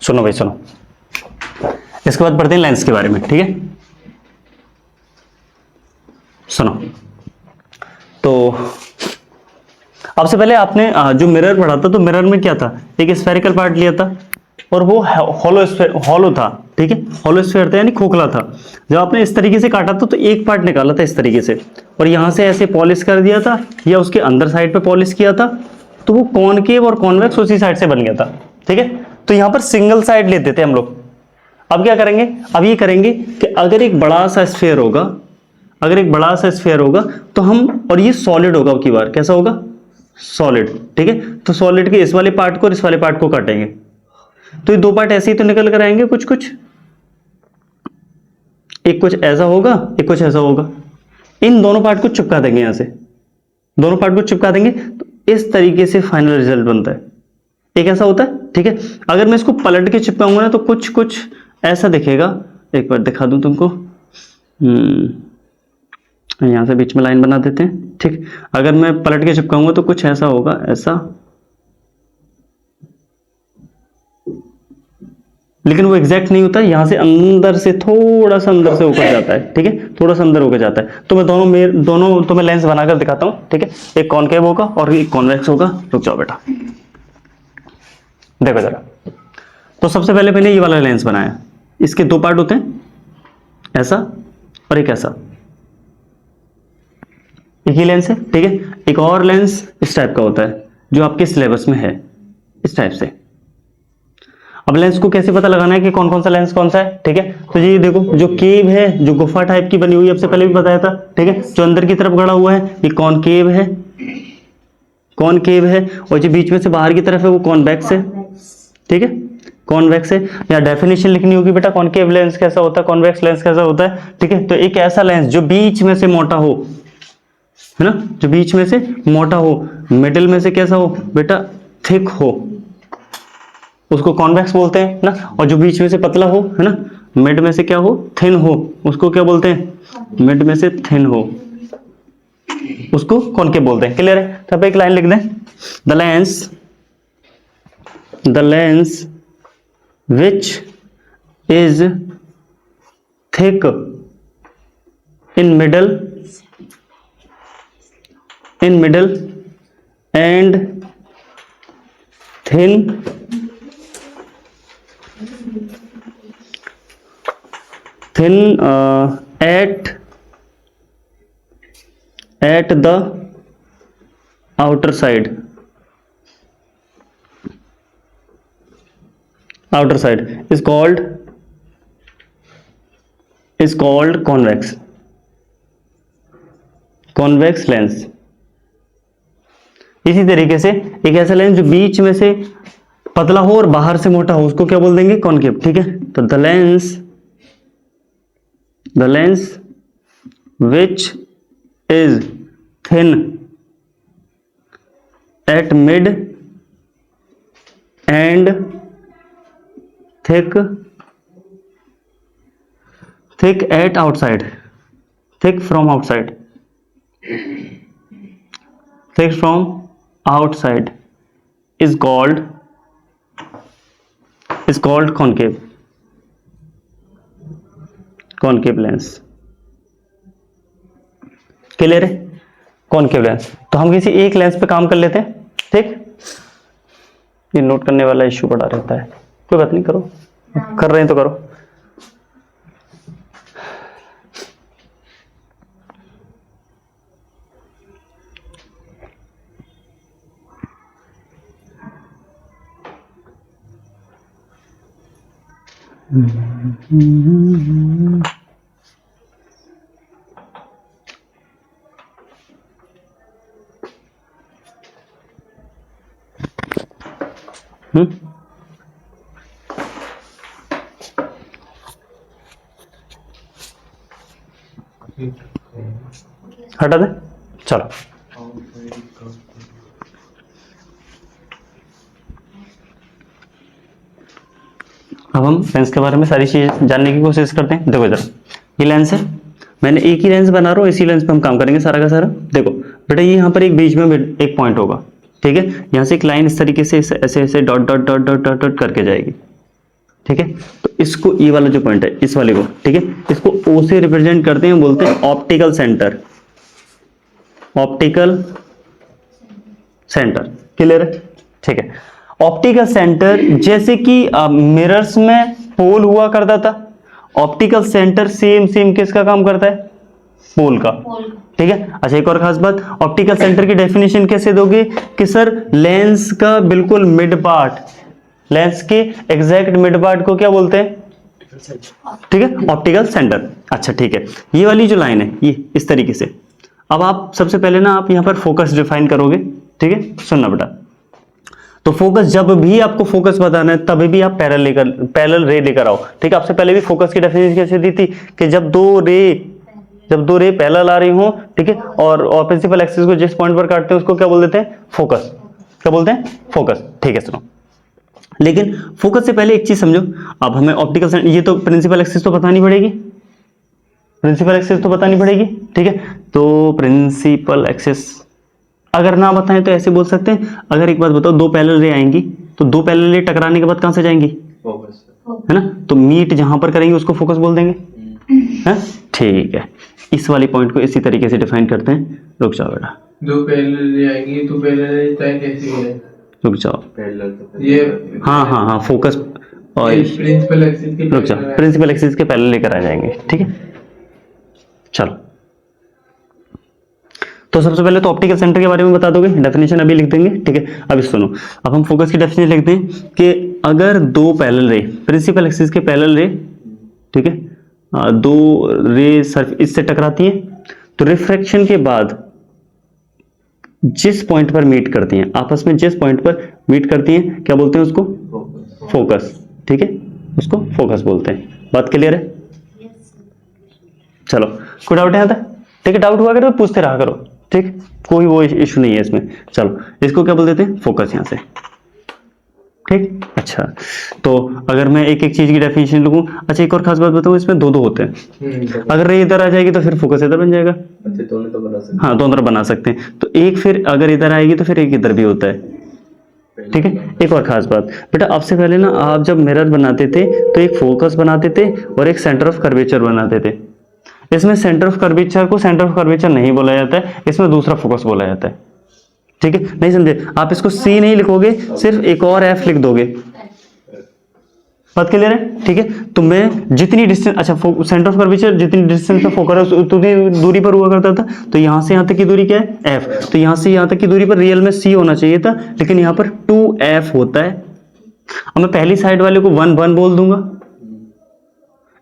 सुनो भाई सुनो, इसके बाद पढ़ते हैं लेंस के बारे में, ठीक है। सुनो, तो आपसे पहले आपने जो मिरर पढ़ा था, तो मिरर में क्या था, एक स्फेरिकल पार्ट लिया था और वो हॉलो था, ठीक है। हॉलो स्फीयर था यानी खोखला था। जब आपने इस तरीके से काटा था तो एक पार्ट निकाला था इस तरीके से, और यहां से ऐसे पॉलिश कर दिया था या उसके अंदर साइड पे पॉलिश किया था, तो वो कॉनकेव और कॉन्वेक्स उसी साइड से बन गया था, ठीक है। तो यहां पर सिंगल साइड लेते थे हम लोग। अब क्या करेंगे, अब ये करेंगे कि अगर एक बड़ा सा स्फीयर होगा, अगर एक बड़ा सा स्फीयर होगा तो हम, और ये सॉलिड होगा की बार, कैसा होगा, सॉलिड, ठीक है। तो सॉलिड के इस वाले पार्ट को और इस वाले पार्ट को काटेंगे, तो ये दो पार्ट ऐसे ही तो निकल कर आएंगे कुछ कुछ, एक कुछ ऐसा होगा, एक कुछ ऐसा होगा। इन दोनों पार्ट को चिपका देंगे, यहां से दोनों पार्ट को चिपका देंगे, तो इस तरीके से फाइनल रिजल्ट बनता है। एक ऐसा होता है, ठीक है। अगर मैं इसको पलट के चिपकाऊंगा ना तो कुछ कुछ ऐसा दिखेगा। एक बार दिखा दूं तुमको, यहां से बीच में लाइन बना देते हैं, ठीक। अगर मैं पलट के चिपकाऊंगा तो कुछ ऐसा होगा, ऐसा, लेकिन वो एग्जैक्ट नहीं होता, यहां से अंदर से थोड़ा सा अंदर से होकर जाता है, ठीक है, थोड़ा सा अंदर होकर जाता है। तो मैं दोनों तो मैं लेंस बनाकर दिखाता हूं, ठीक है। एक कॉनकेव होगा और एक कॉन्वेक्स होगा। रुक जाओ बेटा, देखो जरा। तो सबसे पहले मैंने ये वाला लेंस बनाया, इसके दो पार्ट होते हैं, ऐसा और एक ऐसा, एक ही लेंस है, ठीक है। एक और लेंस इस टाइप का होता है जो आपके सिलेबस में है, इस टाइप से। अब लेंस को कैसे पता लगाना है कि कौन कौन सा लेंस कौन सा है, ठीक है। तो ये देखो, जो केव है, जो गुफा टाइप की बनी हुई है, आपसे पहले भी बताया था, ठीक है। जो अंदर की तरफ गड़ा हुआ है ये कॉनकेव है, कॉनकेव है, और जो बीच में से बाहर की तरफ है वो कॉन्वेक्स है, ठीक है, कॉन्वेक्स है। या डेफिनेशन लिखनी होगी बेटा, कॉनकेव लेंस कैसा होता है, कॉन्वेक्स लेंस कैसा होता है, ठीक है। तो एक ऐसा लेंस जो बीच में से मोटा हो, है ना, जो बीच में से मोटा हो, मिडिल में से कैसा हो बेटा, थिक हो, उसको कॉन्वेक्स बोलते हैं ना। और जो बीच में से पतला हो, है ना, मिड में से क्या हो, थिन हो, उसको क्या बोलते हैं, मिड में से थिन हो, उसको कॉनकेव बोलते हैं। क्लियर है। तब एक लाइन लिख दें, the lens which is thick in middle and thin at the outer side is called convex lens। इसी तरीके से एक ऐसा लेंस जो बीच में से पतला हो और बाहर से मोटा हो, उसको क्या बोल देंगे, कॉनकेव, ठीक है। तो the lens which is thin at mid and thick at outside, thick from outside is called concave lens। Clear है, कॉनकेव लेंस। तो हम किसी एक लेंस पे काम कर लेते हैं, ठीक। ये नोट करने वाला इश्यू बड़ा रहता है, कोई बात नहीं, करो, कर रहे हैं तो करो। हटा दे, चलो। अब हम लेंस के बारे में सारी चीज जानने की कोशिश करते हैं। देखो जरा, ये लेंस है, मैंने एक ही लेंस बना रहा हूँ, इसी लेंस पे हम काम करेंगे सारा का सारा। देखो बेटा, ये यहाँ पर एक बीच में एक पॉइंट होगा, ठीक है। यहाँ से एक लाइन इस तरीके से ऐसे ऐसे dot dot dot dot dot dot करके जाएगी, ठीक है। तो इसको, ये वाला जो पॉइंट है इस वाले को, ठीक है, इसको ओ से रिप्रेजेंट करते हैं, बोलते हैं optical centre. Optical centre, clear है? ठीक है। ऑप्टिकल सेंटर जैसे कि मिरर्स में पोल हुआ करता था, ऑप्टिकल सेंटर सेम सेम किसका काम करता है? पोल का। ठीक है। अच्छा, एक और खास बात, ऑप्टिकल सेंटर की डेफिनेशन कैसे दोगे कि सर लेंस का बिल्कुल मिड पार्ट, लेंस के एग्जैक्ट मिड पार्ट को क्या बोलते हैं? ठीक है, ऑप्टिकल सेंटर। अच्छा ठीक है, ये वाली जो लाइन है ये इस तरीके से। अब आप सबसे पहले ना आप यहां पर फोकस डिफाइन करोगे, ठीक है, सुनना बेटा। तो फोकस, जब भी आपको फोकस बताना है तभी भी आप पैरेलल रे लेकर आओ। ठीक है, आपसे पहले भी फोकस की डेफिनेशन कैसे दी थी कि जब दो रे पैरेलल आ रही हो, ठीक है, और प्रिंसिपल एक्सिस को जिस पॉइंट पर काटते हैं उसको क्या बोल देते हैं? फोकस। क्या बोलते हैं? फोकस। ठीक है, सुनो, लेकिन फोकस से पहले एक चीज समझो। अब हमें ऑप्टिकल सेंटर, ये तो प्रिंसिपल एक्सिस तो बतानी पड़ेगी, प्रिंसिपल एक्सिस तो बतानी पड़ेगी, ठीक है। तो प्रिंसिपल एक्सिस अगर ना बताएं तो ऐसे बोल सकते हैं, अगर एक बात बताओ, दो पैरेलल रे आएंगी तो दो पैरेलल रे टकराने के बाद कहां से जाएंगी? फोकस, है ना? तो मीट जहां पर करेंगे उसको फोकस बोल देंगे, है? ठीक है, इस वाली पॉइंट को इसी तरीके से डिफाइन करते हैं। रुक जाओ बेटा, दो पैरेलल रे आएंगी तो पैरेलल रे तय कैसे है? रुक जाओ, ये हाँ फोकस और प्रिंसिपल एक्सिस के, रुक जाओ, प्रिंसिपल एक्सिस के पैरेलल लेकर आ जाएंगे, ठीक है। चलो, तो सबसे पहले तो ऑप्टिकल सेंटर के बारे में बता दोगे, डेफिनेशन अभी लिख देंगे, ठीक है। अभी सुनो, अब हम फोकस की डेफिनेशन लिखते हैं कि अगर दो पैरेलल रे, प्रिंसिपल एक्सिस के पैरेलल रे, ठीक है, दो रे सरफेस इससे टकराती है, तो रिफ्रैक्शन के बाद जिस पॉइंट पर मीट करती हैं, आपस में जिस पॉइंट पर मीट करती हैं, क्या बोलते हैं उसको? फोकस। ठीक है, उसको फोकस बोलते हैं। बात क्लियर है? चलो, कोई डाउट है यहाँ तक? ठीक है, डाउट हुआ करो पूछते रहा करो, ठीक, कोई वो इशू नहीं है इसमें। चलो, इसको क्या बोल देते हैं? फोकस, यहां से, ठीक। अच्छा, तो अगर मैं एक एक चीज की डेफिनेशन लिखूं, अच्छा एक और खास बात बताऊं, इसमें दो दो होते हैं। अगर रे इधर आ जाएगी तो फिर फोकस इधर बन जाएगा। अच्छा, दोनों तो बना सकते हैं। हाँ, दोनों बना सकते हैं। तो एक फिर अगर इधर आएगी तो फिर एक इधर भी होता है, ठीक है। एक और खास बात बेटा, आपसे पहले ना आप जब मिरर बनाते थे तो एक फोकस बनाते थे और एक सेंटर ऑफ कर्वेचर बनाते थे। इसमें सेंटर ऑफ कर्वेचर को सेंटर ऑफ कर्वेचर नहीं बोला जाता है, इसमें दूसरा फोकस बोला जाता है, ठीक है। नहीं समझे? आप इसको सी नहीं लिखोगे, सिर्फ एक और एफ लिख दोगे। बात क्लियर है? ठीक है, तो मैं जितनी डिस्टेंस, अच्छा सेंटर ऑफ कर्वेचर जितनी डिस्टेंस पे फोकस है उतनी दूरी पर हुआ करता था, तो यहां से यहां तक की दूरी क्या है? एफ। तो यहां से यहां तक की दूरी पर रियल में सी होना चाहिए था, लेकिन यहां पर 2f होता है। अब मैं पहली साइड वाले को 1 1 बोल दूंगा,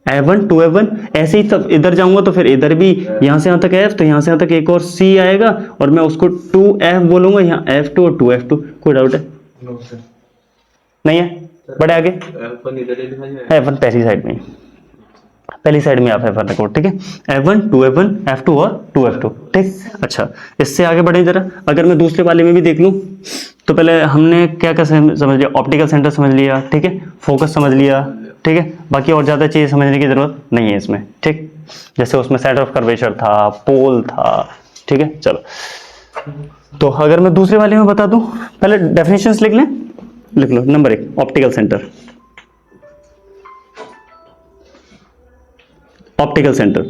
F1 2F1, ऐसे ही तब इधर जाऊंगा तो फिर इधर भी यहां से यहां तक F, तो यहां से यहां तक एक और C आएगा और मैं उसको 2F बोलूंगा, यहाँ F2 और 2F2। कोई डाउट है? नहीं है? बड़े आगे F1 पहली साइड में, पहली साइड में आप F1 रखो, ठीक है। F1 2F1 F2 और 2F2, ठीक। अच्छा, इससे आगे बढ़े जरा, अगर मैं दूसरे वाले में भी देख लूं, तो पहले हमने क्या क्या समझ लिया? ऑप्टिकल सेंटर समझ लिया, ठीक है, फोकस समझ लिया, ठीक है। बाकी और ज्यादा चीज समझने की जरूरत नहीं है इसमें, ठीक। जैसे उसमें सेंटर ऑफ कर्वेचर था, पोल था, ठीक है। चलो, तो अगर मैं दूसरे वाले में बता दूं, पहले डेफिनेशंस लिख लें, लिख लो। Number 1, optical centre. Optical centre,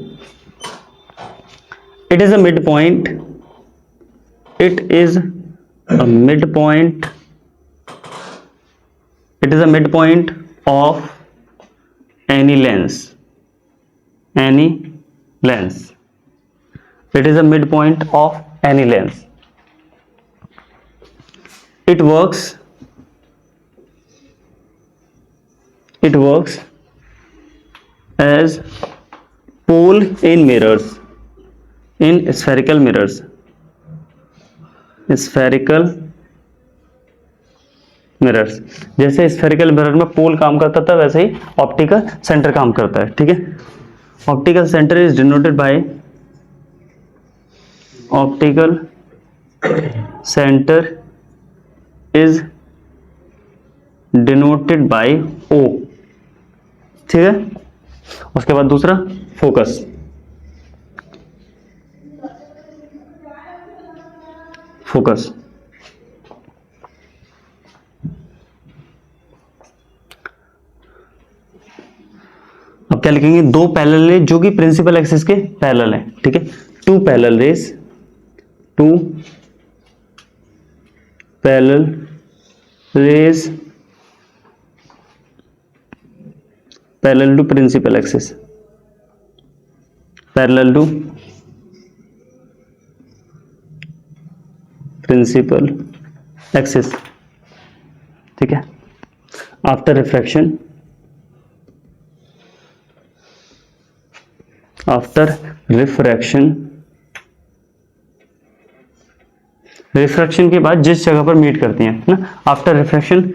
it is a mid point, it is a mid point, it is a mid point of any lens, any lens, it is a midpoint of any lens. It works as pole in mirrors, in spherical mirrors, spherical mirrors. जैसे spherical mirror में पोल काम करता था वैसे ही optical centre काम करता है, ठीक है। Optical centre is denoted by, optical centre is denoted by O, ठीक है। उसके बाद दूसरा फोकस, फोकस अब क्या लिखेंगे, दो पैरेलल रेज जो कि प्रिंसिपल एक्सिस के पैरेलल हैं, ठीक है, two parallel rays, two parallel rays parallel to principal axis, parallel to principal axis, ठीक है। After refraction, after refraction, refraction के बाद जिस जगह पर मीट करती हैं ना, after refraction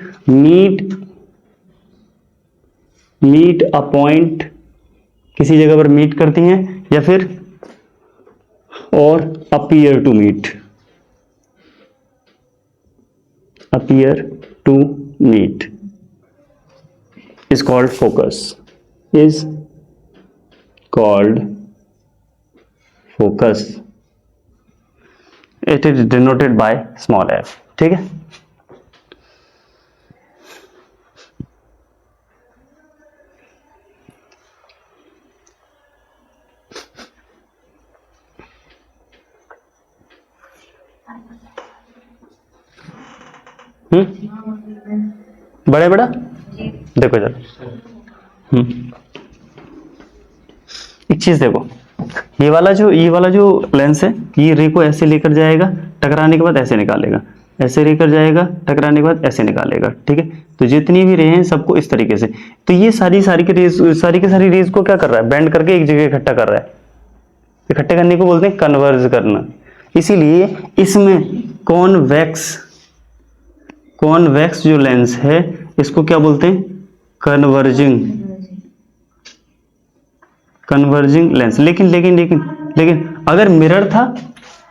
meet a point, किसी जगह पर मीट करती हैं, या फिर और appear to meet, appear to meet is called focus, is called focus, it is denoted by small f, ठीक है। बड़े बड़ा देखो जरा, एक चीज देखो, ये वाला जो लेंस है, ये रे को ऐसे लेकर जाएगा, टकराने के बाद ऐसे निकालेगा, ऐसे लेकर जाएगा, टकराने के बाद ऐसे निकालेगा, ठीक है। तो जितनी भी रे हैं सबको इस तरीके से, तो ये सारी की सारी रेज को क्या कर रहा है, बेंड करके एक जगह इकट्ठा कर रहा है। इकट्ठे करने को बोलते हैं कन्वर्ज करना। इसीलिए इसमें कॉन्वेक्स जो लेंस है इसको क्या बोलते हैं, कन्वर्जिंग लेंस। लेकिन अगर मिरर था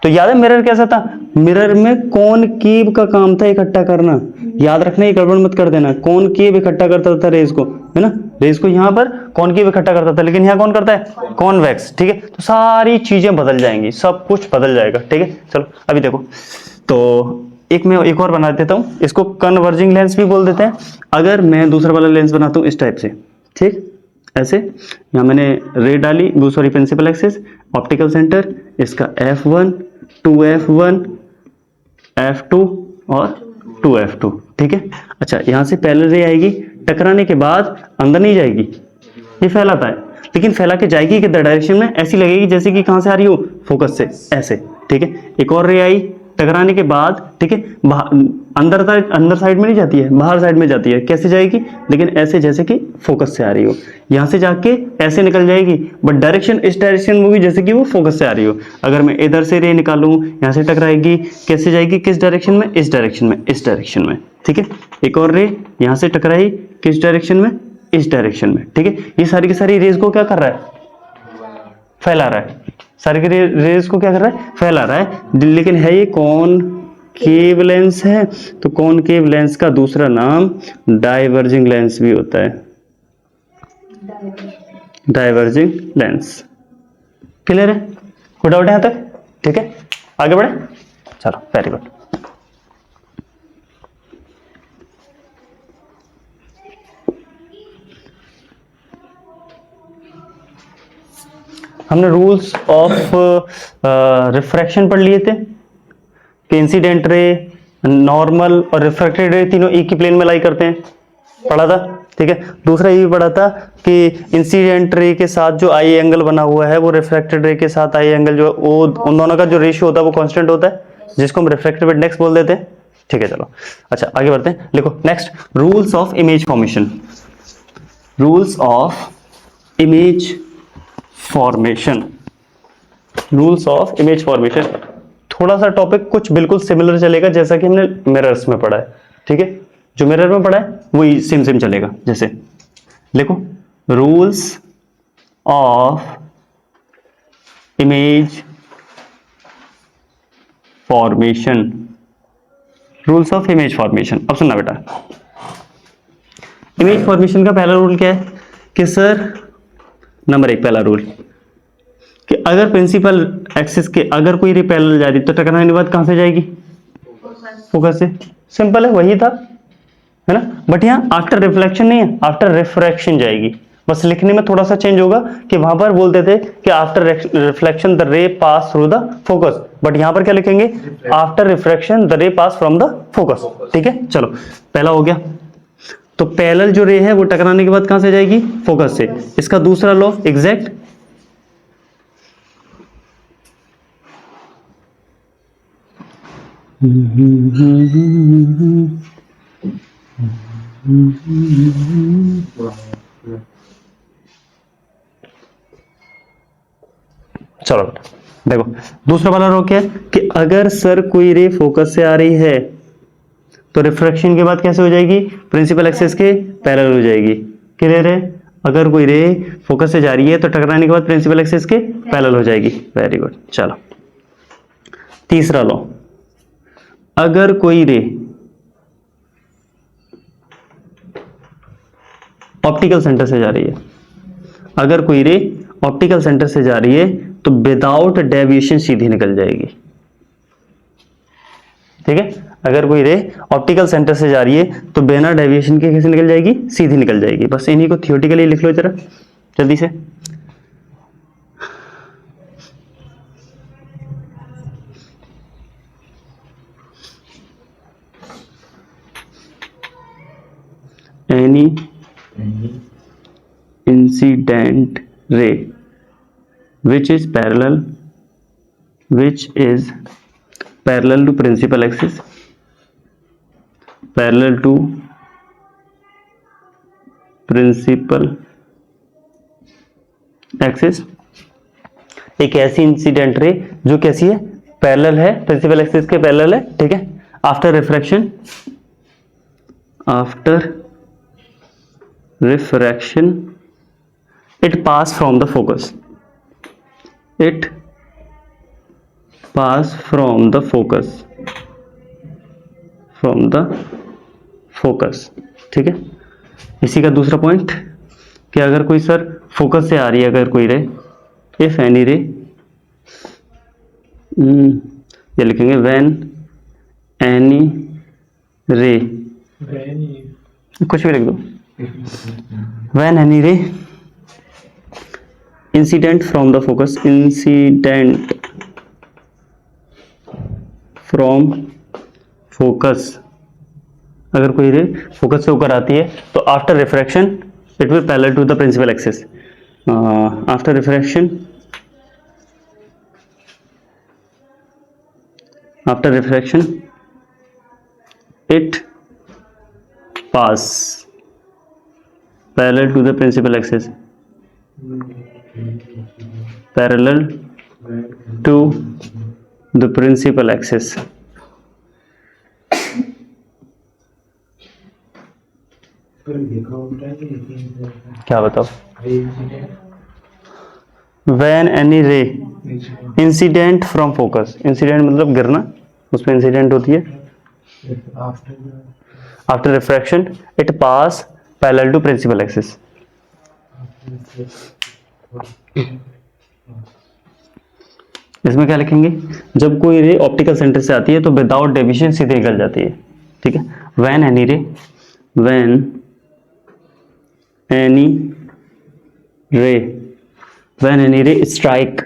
तो याद है मिरर कैसा था, मिरर में कॉनकेव का काम था इकट्ठा करना, याद रखना, ये गड़बड़ मत कर देना। कॉनकेव इकट्ठा करता था रेज को, है ना, रेज को यहाँ पर कॉनकेव इकट्ठा करता था, लेकिन यहाँ कौन करता है, कॉन्वेक्स, ठीक है। तो सारी चीजें बदल जाएंगी, सब कुछ बदल जाएगा, ठीक है। चलो अभी देखो, तो मैं एक और बना देता हूँ, इसको कन्वर्जिंग लेंस भी बोल देते हैं। अगर मैं दूसरा वाला लेंस बनाता हूँ इस टाइप से, ठीक, ऐसे, यहाँ मैंने रे डाली, sorry principal axis, optical centre, इसका F1, 2F1, F2 और 2F2, ठीक है। अच्छा, यहाँ से पैरेलल रे आएगी, टकराने के बाद अंदर नहीं जाएगी, ये फैलाता है, लेकिन फैला के जाएगी किधर डायरेक्शन में, ऐसी लगेगी जैसे कि कहाँ से आ रही हो, फोकस से, ऐसे, ठीक है। एक और रे आई, टकराने के बाद, ठीक है, अंदर साइड में नहीं जाती है, बाहर साइड में जाती है, कैसे जाएगी, लेकिन ऐसे जैसे कि फोकस से आ रही हो, यहां से जाके ऐसे निकल जाएगी, बट डायरेक्शन इस डायरेक्शन में भी जैसे कि वो फोकस से आ रही हो। अगर मैं इधर से रे निकालूं, यहां से टकराएगी, कैसे जाएगी, किस डायरेक्शन में, इस डायरेक्शन में, इस डायरेक्शन में, ठीक है। एक और रे यहां से टकराई, किस डायरेक्शन में, इस डायरेक्शन में, ठीक है। ये सारी की सारी रेज को क्या कर रहा है, फैला रहा है, सारी की रेज को क्या कर रहा है, फैला रहा है। लेकिन है ये कॉनकेव लेंस है, तो कॉनकेव लेंस का दूसरा नाम डाइवर्जिंग लेंस भी होता है, डाइवर्जिंग लेंस। क्लियर है, कोई डाउट है यहां तक, ठीक है, आगे बढ़े, चलो वेरी गुड। हमने रूल्स ऑफ रिफ्रैक्शन पढ़ लिए थे कि इंसिडेंट रे, नॉर्मल और रिफ्रैक्टेड रे तीनों एक ही प्लेन में लाई करते हैं, पढ़ा था, ठीक है। दूसरा ये भी पढ़ा था कि इंसिडेंट रे के साथ जो आई एंगल बना हुआ है वो रिफ्रैक्टेड रे के साथ आई एंगल जो वो उन दोनों का जो रेशियो होता है वो कांस्टेंट होता है, जिसको हम रिफ्रैक्टिव इंडेक्स बोल देते हैं, ठीक है। चलो अच्छा आगे बढ़ते हैं, लिखो next, rules of image formation, rules of image formation, rules of image formation. थोड़ा सा टॉपिक कुछ बिल्कुल सिमिलर चलेगा जैसा कि हमने मिरर्स में पढ़ा है, ठीक है। जो मिरर में पढ़ा है वही सेम चलेगा। जैसे लिखो, rules of image formation, rules of image formation. अब सुनना बेटा, इमेज फॉर्मेशन का पहला रूल क्या है कि सर, नंबर 1 पहला रूल कि अगर प्रिंसिपल एक्सिस के अगर कोई रे पैरेलल जा रही तो टकराने के बाद कहां से जाएगी, फोकस से। सिंपल है, वही था, है ना। बट यहाँ आफ्टर रिफ्लेक्शन नहीं है, आफ्टर रिफ्रैक्शन जाएगी। बस लिखने में थोड़ा सा चेंज होगा कि वहां पर बोलते थे कि आफ्टर रिफ्लेक्शन द रे pass through the focus, but यहां पर क्या लिखेंगे, आफ्टर रिफ्लेक्शन द रे पास फ्रॉम द फोकस। ठीक है, चलो पहला हो गया। तो पैरेलल जो रे है वो टकराने के बाद कहां से जाएगी, फोकस से। इसका दूसरा लॉ एग्जैक्ट, चलो देखो दूसरा वाला रो क्या है कि अगर सर कोई रे फोकस से आ रही है तो रिफ्रैक्शन के बाद कैसे हो जाएगी, प्रिंसिपल एक्सिस के पैरेलल हो जाएगी। क्लियर है, अगर कोई रे फोकस से जा रही है तो टकराने के बाद प्रिंसिपल एक्सिस के पैरेलल हो जाएगी। Very good. चलो तीसरा लॉ, अगर कोई रे ऑप्टिकल सेंटर से जा रही है, अगर कोई रे ऑप्टिकल सेंटर से जा रही है तो विदाउट डेविएशन सीधी निकल जाएगी। ठीक है, अगर कोई रे ऑप्टिकल सेंटर से जा रही है तो बिना डेविएशन के कैसे निकल जाएगी, सीधी निकल जाएगी। बस इन्हीं को थियोरेटिकली लिख लो जरा जल्दी से। Any incident ray which is parallel to principal axis, parallel to principal axis, एक ऐसी इंसिडेंट रे जो कैसी है, पैरेलल है, प्रिंसिपल एक्सिस के पैरेलल है। ठीक है, after refraction it pass from the focus, it pass from the focus। ठीक है, इसी का दूसरा पॉइंट कि अगर कोई सर फोकस से आ रही है, अगर कोई रे, इफ एनी रे, ये लिखेंगे व्हेन एनी रे, कुछ भी लिख दो, when any ray incident from the focus, incident from focus, अगर कोई रे फोकस से होकर आती है तो after refraction it will parallel to the principal axis, after refraction it pass parallel to the principal axis, parallel to the principal axis। क्या बताओ, when any ray incident from focus, incident मतलब गिरना, उसमें इंसिडेंट होती है, after refraction it pass parallel to principal axis। इसमें क्या लिखेंगे, जब कोई रे ऑप्टिकल सेंटर से आती है तो विदाउट डेविएशन सीधे निकल जाती है। ठीक है, when any ray strike,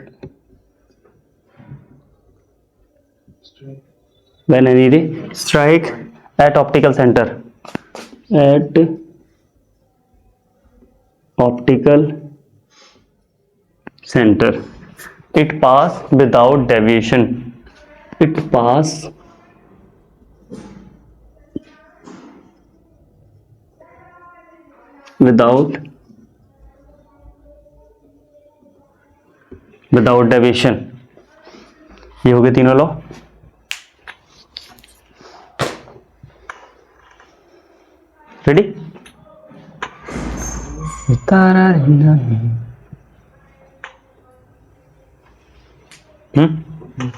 when any ray strike at optical centre, it pass without deviation, without deviation। ये हो गए तीनों लॉ। रेडी,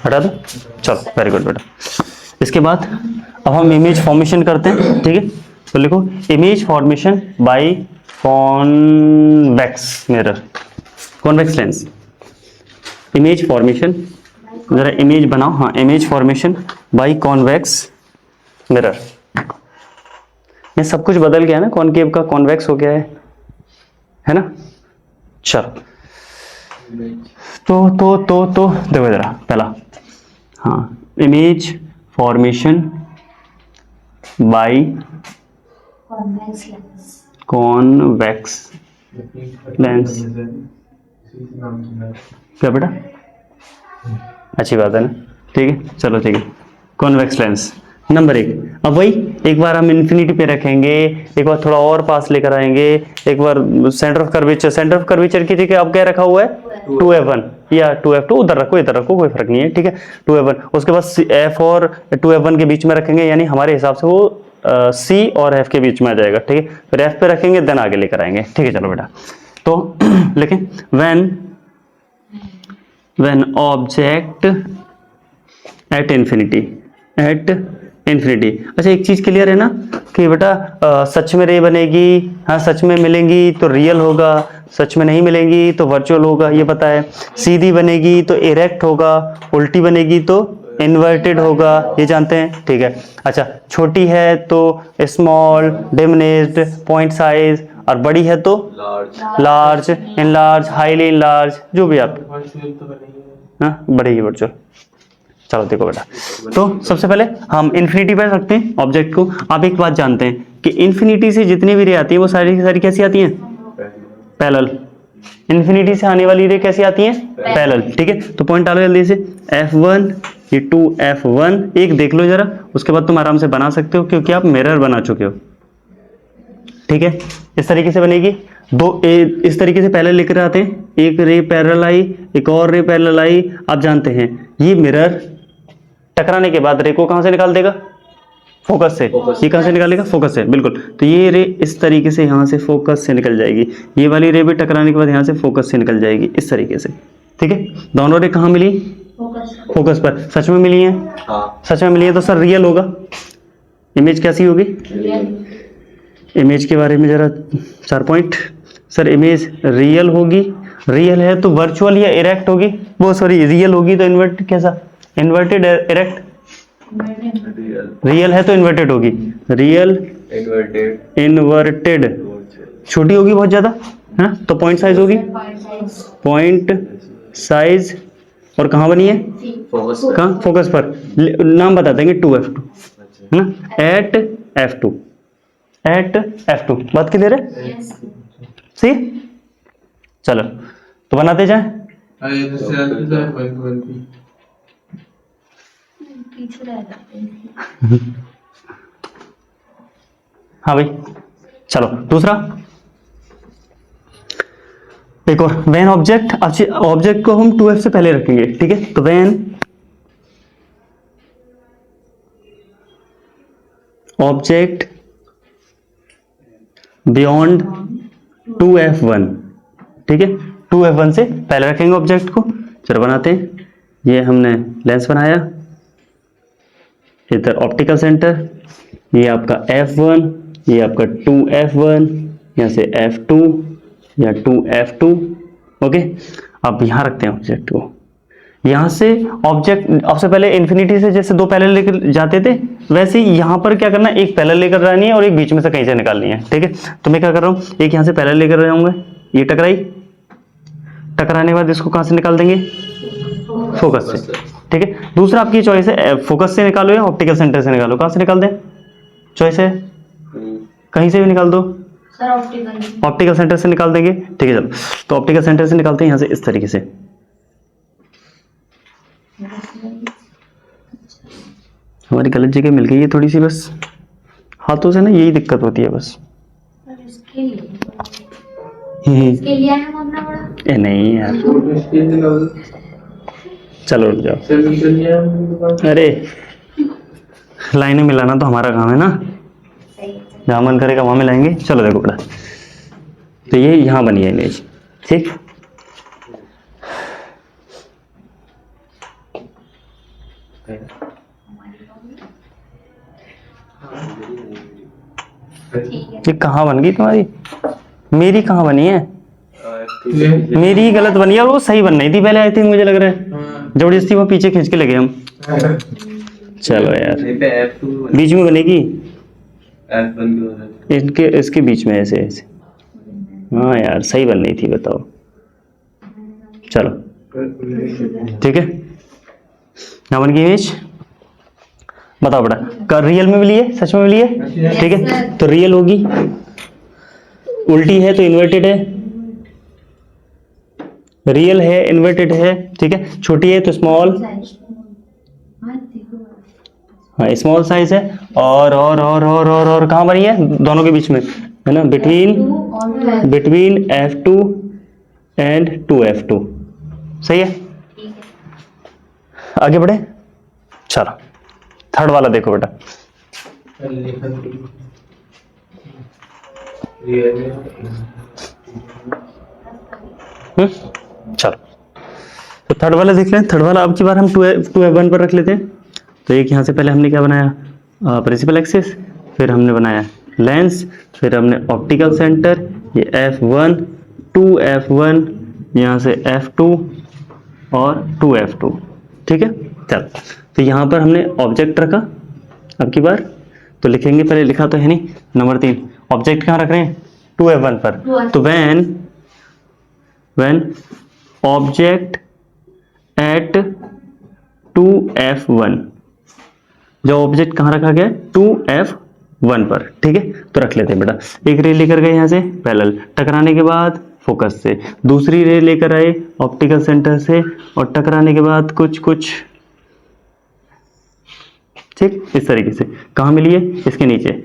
हटा दो, चलो वेरी गुड बेटा। इसके बाद अब हम इमेज फॉर्मेशन करते हैं। ठीक है, तो लिखो image formation by convex mirror, convex lens, image formation, जरा इमेज बनाओ, हाँ image formation by convex mirror. ये सब कुछ बदल गया ना, कॉनकेव का कॉन्वेक्स हो गया है, है ना। चलो तो देखो जरा पहला, हाँ, image formation by convex lens. क्या बेटा, अच्छी बात है ना, ठीक है, चलो ठीक है, कॉन्वेक्स लेंस नंबर 1। अब वही एक बार हम इन्फिनिटी पे रखेंगे, एक बार थोड़ा और पास लेकर आएंगे, एक बार सेंटर ऑफ कर्वेचर की जगह अब क्या रखा हुआ है 2f1 या 2f2, उधर रखो इधर रखो कोई फर्क नहीं है, ठीक है 2f1, उसके बाद f और 2f1 के बीच में रखेंगे, यानी हमारे हिसाब से वो c और f के बीच में आ जाएगा, ठीक है, फिर f पे रखेंगे देन आगे लेकर आएंगे, ठीक है। चलो बेटा, तो लेकिन when object at infinity, अच्छा एक चीज क्लियर है ना कि बेटा सच में रे बनेगी, हाँ सच में मिलेंगी तो रियल होगा, सच में नहीं मिलेंगी तो वर्चुअल होगा, ये पता है, सीधी बनेगी तो इरेक्ट होगा, उल्टी बनेगी तो इन्वर्टेड होगा, ये जानते हैं, ठीक है। अच्छा छोटी है तो स्मॉल, डिमिनिश्ड, पॉइंट साइज, और बड़ी है तो लार्ज, इनलार्ज, हाईली इनलार्ज, जो भी आप, हाँ बढ़ेगी वर्चुअल। चलो देखो बेटा, तो सबसे पहले हम इन्फिनिटी पे रखते हैं ऑब्जेक्ट को। आप एक बात जानते हैं कि इन्फिनिटी से जितनी भी रे आती है वो सारी की सारी कैसी आती हैं, पैरेलल। इन्फिनिटी से आने वाली रे कैसी आती हैं, पैरेलल, ठीक है। तो पॉइंट डालो जल्दी से, f1 ये 2f1, एक देख लो जरा, उसके बाद तुम आराम से बना सकते हो क्योंकि आप मिरर बना चुके हो, ठीक है। इस तरीके से बनेगी, इस तरीके से पैरेलल लेकर आते हैं, एक रे पैरेलल आई, एक और रे पैरेलल आई। आप जानते हैं ये मिरर टकराने के बाद रे को कहां से निकाल देगा, फोकस से। ये कहां से निकालेगा, फोकस से, बिल्कुल। तो ये रे इस तरीके से यहां से फोकस से निकल जाएगी, ये वाली रे भी टकराने के बाद यहां से फोकस से निकल जाएगी, इस तरीके से, ठीक है। दोनों रे कहां मिली, फोकस पर। सच में मिली है, सच में मिली है तो सर रियल होगा, इमेज कैसी होगी, इमेज के बारे में जरा 4 पॉइंट। सर इमेज रियल होगी, रियल है तो वर्चुअल या इरेक्ट होगी, वो सॉरी रियल होगी तो इन्वर्ट कैसा, इन्वर्टेड, इरेक्ट, रियल है तो इन्वर्टेड होगी, रियल इन्वर्टेड, छोटी होगी बहुत ज्यादा, है ना, तो पॉइंट साइज होगी, पॉइंट साइज, और कहाँ बनी है, कहाँ, फोकस पर। नाम बता देंगे 2f2, है ना, एट f2, बात क्लियर है, सी। चलो तो बनाते जाए, हाँ भाई चलो दूसरा, एक और वेन ऑब्जेक्ट, ऑब्जेक्ट को हम 2f से पहले रखेंगे, ठीक है। तो वेन ऑब्जेक्ट बियॉन्ड 2f1, ठीक है, 2f1 से पहले रखेंगे ऑब्जेक्ट को। चलो बनाते हैं, ये हमने लेंस बनाया, इधर ऑप्टिकल सेंटर, ये आपका f1, ये आपका 2f1, यहाँ से f2 या 2f2, ओके। अब यहाँ रखते हैं ऑब्जेक्ट को, यहाँ से ऑब्जेक्ट सबसे पहले इन्फिनिटी से जैसे 2 पैरेलल लेकर जाते थे, वैसे ही यहाँ पर क्या करना है, एक पैरेलल लेकर जानी है और एक बीच में से कहीं से निकालनी है, ठीक है। तो मैं क्या कर रहा हूँ, एक यहाँ से पैरेलल लेकर जाऊंगा, ये टकराई, टकराने के बाद इसको कहाँ से निकाल देंगे, फोकस से, ठीक है। दूसरा आपकी चॉइस है, फोकस से निकालो या ऑप्टिकल सेंटर से निकालो, कहाँ से निकाल दें, चॉइस है, कहीं से भी निकाल दो, ऑप्टिकल सेंटर से निकाल देंगे, ठीक है। चलो तो ऑप्टिकल सेंटर से निकालते हैं यहाँ से इस तरीके से, हमारी गलत जगह मिल गई है थोड़ी सी, बस हाथों से ना यही दिक्कत होती है बस। ए नहीं यार, चलो रुक जाओ, अरे लाइनें मिलाना तो हमारा काम है ना, जहाँ मन करेगा वहां मिलाएंगे। चलो देखो बेटा, तो ये यहाँ बनी है इमेज, ठीक, ये कहाँ बन गई तुम्हारी, मेरी कहाँ बनी है, मेरी ही गलत बनी है, और वो सही बन रही थी पहले, आई थिंक मुझे लग रहा है जबरदस्ती वो पीछे खींच के लगे हम। चलो यार बीच में बनेगी, इनके इसके बीच में ऐसे ऐसे, हाँ यार सही बन रही थी, बताओ। चलो ठीक है, यहाँ बन गई इमेज। बताओ बेटा, कर रियल में मिली है, सच में मिली है? ठीक है, तो रियल होगी, उल्टी है तो इन्वर्टेड है, रियल है इन्वर्टेड है, ठीक है, छोटी है तो स्मॉल, हाँ स्मॉल साइज है, और कहाँ बनी है? दोनों के बीच में है ना, बिटवीन F2 एंड 2F2। सही है, आगे बढ़े। चलो थर्ड वाला देखो बेटा। चलो तो थर्ड वाला देख लें। थर्ड वाला अब की बार हम 2F1 पर रख लेते हैं। तो एक यहाँ से पहले हमने क्या बनाया, प्रिंसिपल एक्सिस, फिर हमने बनाया लेंस, फिर हमने ऑप्टिकल सेंटर, ये F1, 2F1, यहाँ से F2 और 2F2। ठीक है, चल तो यहाँ पर हमने ऑब्जेक्ट रखा अब की बार, तो लिखेंगे, पहले लिखा तो है नहीं, नंबर 3 ऑब्जेक्ट कहाँ रख रहे हैं? 2F1 पर। तो when ऑब्जेक्ट एट 2F1, जो ऑब्जेक्ट कहाँ रखा गया? 2F1 पर। ठीक है, तो रख लेते हैं बेटा। एक रे लेकर गए यहाँ से पैरेलल, टकराने के बाद फोकस से, दूसरी रे लेकर आए ऑप्टिकल सेंटर से, और टकराने के बाद कुछ ठीक इस तरीके से। कहाँ मिली है? इसके नीचे।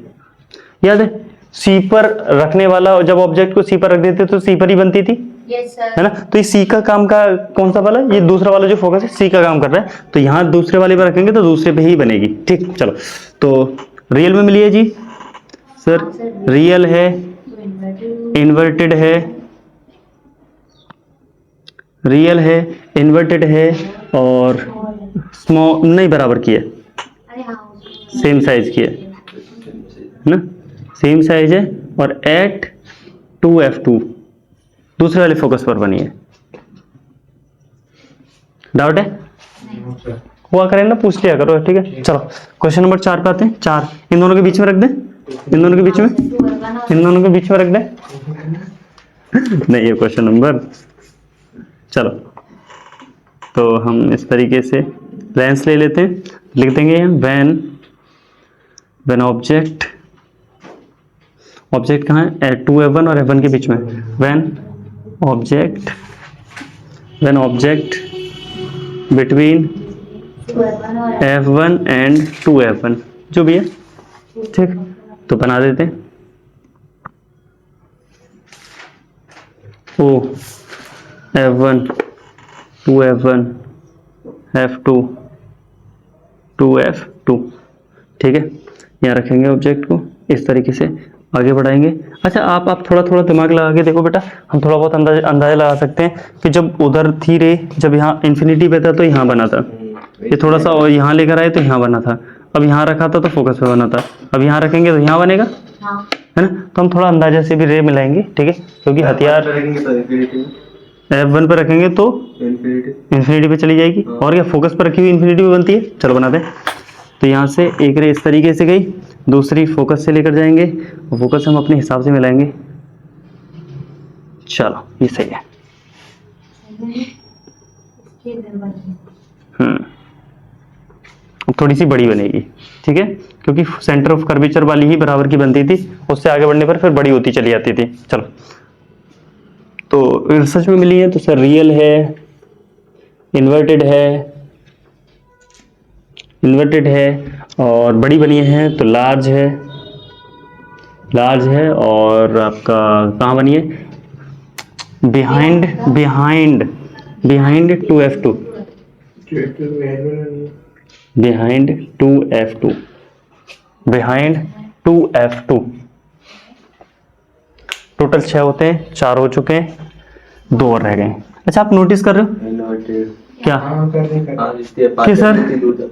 याद है सी पर रखने वाला, जब ऑब्जेक्ट को सी पर रख देते तो सी पर ही बनती थी। Yes, sir. है ना, तो ये सी का काम का कौन सा वाला? ये दूसरा वाला जो फोकस है सी का काम कर रहा है, तो यहाँ दूसरे वाले पर रखेंगे तो दूसरे पे ही बनेगी। ठीक, चलो तो रियल में मिली है जी सर, रियल है, इन्वर्टेड है, रियल है, इन्वर्टेड है, और स्मॉल नहीं बराबर की है, अरे हाँ, सेम साइज की है ना, सेम साइज है, और एट 2F2 दूसरे वाले फोकस पर बनी है। डाउट है? हुआ करें ना, पूछ लिया करो। ठीक है, चलो क्वेश्चन नंबर 4 पे आते हैं। 4 इन दोनों के बीच में रख दें, इन दोनों के बीच में, इन दोनों के बीच में रख दें। नहीं ये क्वेश्चन नंबर, चलो तो हम इस तरीके से लेंस ले लेते हैं, लिख देंगे व्हेन ऑब्जेक्ट कहाँ है? 2F1 और F1 के बीच में। When object between F1 and 2F1, जो भी है। ठीक, तो बना देते हैं। ओ F1 2F1 F2 2F2। ठीक है, यहाँ रखेंगे ऑब्जेक्ट को, इस तरीके से आगे बढ़ाएंगे। अच्छा आप थोड़ा दिमाग लगा के देखो बेटा, हम थोड़ा बहुत अंदाजा लगा सकते हैं कि जब उधर थी रे, जब यहाँ इन्फिनिटी पे था तो यहाँ बना था, ये थोड़ा सा और यहाँ लेकर आए तो यहाँ बना था, अब यहाँ रखा था तो फोकस पे बना था, अब यहाँ रखेंगे तो यहाँ बनेगा। हाँ। है ना, तो हम थोड़ा अंदाजा से भी रे मिलाएंगे। ठीक है, क्योंकि हथियार F1 पे रखेंगे तो इन्फिनिटी पे चली जाएगी, और क्या फोकस पर रखी हुई इन्फिनिटी पे बनती है। चलो बनाते हैं। तो यहाँ से एक रे इस तरीके से गई, दूसरी फोकस से लेकर जाएंगे, और फोकस हम अपने हिसाब से मिलाएंगे। चलो ये सही है। थोड़ी सी बड़ी बनेगी। ठीक है, क्योंकि सेंटर ऑफ कर्वेचर वाली ही बराबर की बनती थी, उससे आगे बढ़ने पर फिर बड़ी होती चली जाती थी। चलो तो सच में मिली है तो सर रियल है, इन्वर्टेड है, और बड़ी बनी है तो लार्ज है, और आपका कहाँ बनी है? Behind 2F2, behind 2F2। Total 6 होते हैं, 4 हो चुके हैं, 2 और रह गए। अच्छा आप नोटिस कर रहे हो क्या कि सर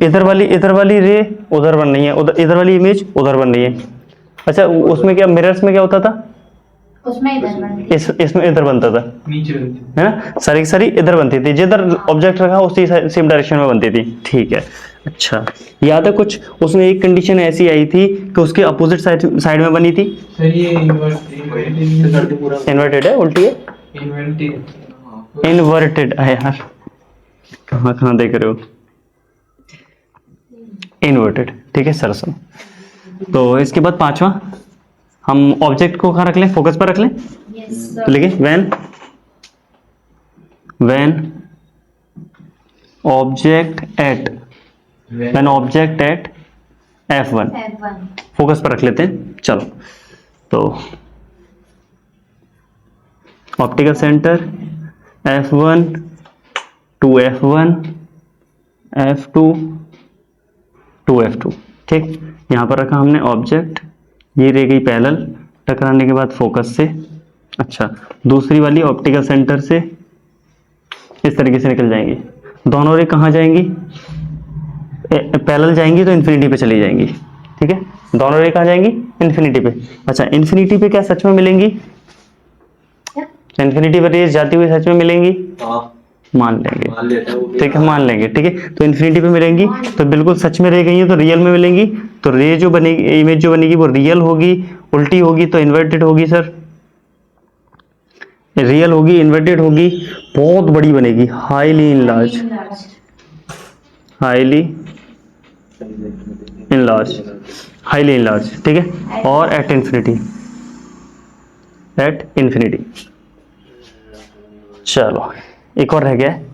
इधर वाली रे उधर बन रही है, इधर वाली इमेज उधर बन रही है। अच्छा उसमें क्या मिरर्स में क्या होता था? उसमें इधर बन इसमें इधर बनता था, नीचे है ना, सारी इधर बनती थी, जिधर ऑब्जेक्ट रखा उसी सेम डायरेक्शन में बनती थी। ठीक है, अच्छा, याद है कुछ उसमें एक कंडीशन ऐसी आई थी कि उसके अपोजिट साइड में बनी थी। सर ये इन्वर्टेड है, उल्टी है, इन्वर्टेड है यार, कहाँ कहाँ देख रहे हो, इन्वर्टेड, ठीक है सर सुनो। तो इसके बाद पांचवा, हम ऑब्जेक्ट को कहाँ रख लें, फोकस पर रख लें। यस तो सर। लिखिए when object eight F1, F1 focus पर रख लेते हैं। चलो, तो optical centre F1 to F1 F2 to F2, ठीक। यहाँ पर रखा हमने ऑब्जेक्ट, ये रह गई पैरेलल, टकराने के बाद फोकस से। अच्छा, दूसरी वाली ऑप्टिकल सेंटर से इस तरीके से निकल जाएंगी, दोनों रे कहाँ जाएंगी, पैरेलल जाएंगी तो इन्फिनिटी पे चली जाएंगी, ठीक है। दोनों रे कहाँ जाएंगी, इन्फिनिटी पे। अच्छा, इन्फिनिटी पे क्या सच में मिलेंगी, क्या? इन्फिनिटी पे रेज जाती हुई सच में मिलेंगी, मान लेंगे, ठीक है, मान लेंगे, ठीक है। तो इन्फिनिटी पे मिलेंगी तो बिल्कुल सच में रह गई है, तो रियल में मिलेंगी, तो रे जो बनेगी, इमेज जो बनेगी वो रियल होगी, उल्टी होगी तो इन्वर्टेड होगी सर, रियल होगी, इन्वर्टेड होगी, बहुत बड़ी बनेगी, highly enlarge, highly enlarge, highly enlarge, ठीक है। और एट इन्फिनिटी, एट इन्फिनिटी। चलो, एक और रह गया है।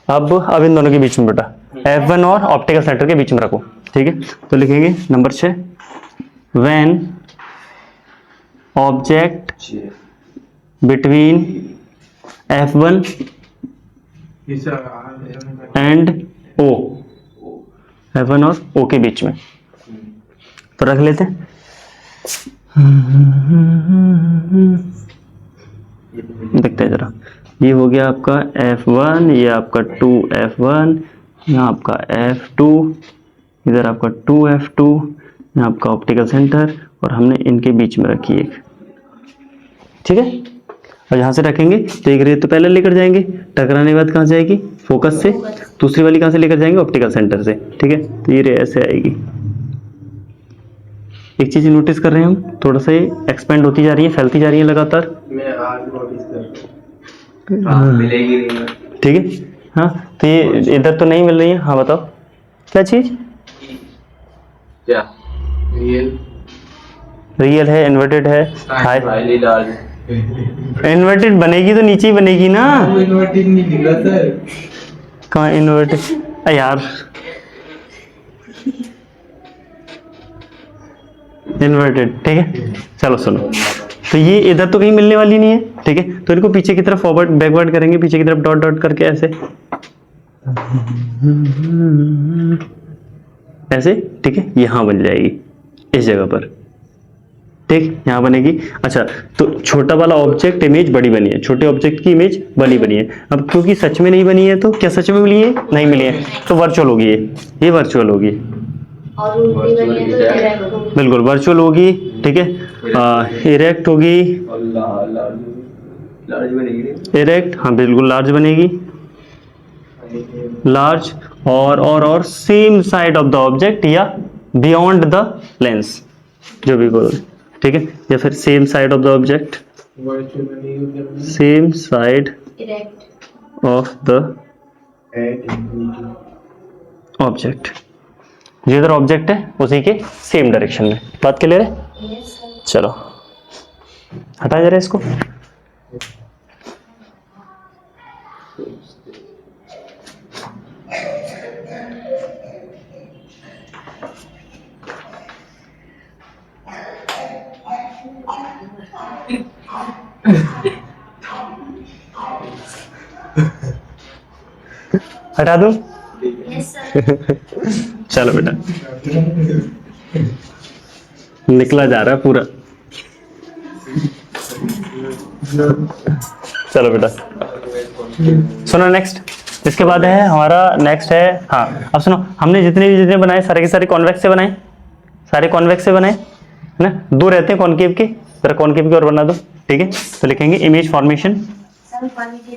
अब इन दोनों के बीच में बेटा F1 और ऑप्टिकल सेंटर के बीच में रखो, ठीक है। तो लिखेंगे number 6, when object between F1 and O, F1 और O के बीच में, तो रख लेते हैं। देखते हैं जरा, ये हो गया आपका F1, ये आपका 2F1, यहाँ आपका F2, इधर आपका 2F2, यहाँ आपका ऑप्टिकल सेंटर, और हमने इनके बीच में रखी एक, ठीक है। और यहाँ से रखेंगे तो एक रे तो पहले लेकर जाएंगे, टकराने के बाद कहाँ जाएगी, फोकस से, दूसरी वाली कहाँ से लेकर जाएंगे, ऑप्टिकल सेंटर से, ठीक है। तो ये रे ऐसे आएगी। एक चीज नोटिस कर रहे हैं हम, थोड़ा सा एक्सपेंड होती जा रही है, फैलती जा रही है लगातार, मैं आज नोटिस कर रहा हूँ। मिलेगी नहीं, ठीक है। हाँ, तो ये इधर तो नहीं मिल रही है। हाँ बताओ क्या चीज, क्या रियल, रियल है, इन्वर्टेड है, हाईली लार्ज, इन्वर्टेड बनेगी तो नीचे ही बनेगी ना, इन्वर्टेड नहीं दिख रहा सर, कहाँ इन्वर्टेड यार, इन्वर्टेड, ठीक है। चलो सुनो, तो ये इधर तो कहीं मिलने वाली नहीं है, ठीक है। तो इनको पीछे की तरफ फॉरवर्ड बैकवर्ड करेंगे, पीछे की तरफ डॉट डॉट करके ऐसे ऐसे, ठीक है। यहाँ बन जाएगी इस जगह पर, ठीक, यहाँ बनेगी। अच्छा, तो छोटा वाला ऑब्जेक्ट इमेज बड़ी बनी है, छोटे ऑब्जेक्ट की इमेज बड़ी बनी है। अब क्योंकि सच में नहीं बनी है, तो क्या सच में मिली है, नहीं मिली है, तो वर्चुअल होगी, ये वर्चुअल होगी, और उल्टी बनी है तो direct होगी। बिल्कुल वर्चुअल होगी, ठीक है। इरेक्ट होगी, लार्ज बनेगी, इरेक्ट, हाँ बिल्कुल लार्ज बनेगी, लार्ज, और same side of the object या बियॉन्ड द लेंस, जो भी बोलो, ठीक है। या फिर same side of the object, virtual बनेगी, same side Direct। Of the at infinity, object, जिधर ऑब्जेक्ट है उसी के सेम डायरेक्शन में। बात क्लियर है? Yes sir। चलो हटा जरा इसको। हटा दूं? Yes sir। चलो बेटा, निकला जा रहा है पूरा। चलो बेटा सुनो, नेक्स्ट इसके बाद है हमारा, नेक्स्ट है, हाँ अब सुनो, हमने जितने बनाए सारे के सारे कॉन्वेक्स से बनाए, सारे कॉन्वेक्स से बनाए है ना, दो रहते हैं कॉनकेव के, जरा कॉनकेव की और बना दो, ठीक है। तो लिखेंगे इमेज फॉर्मेशन, सर पानी के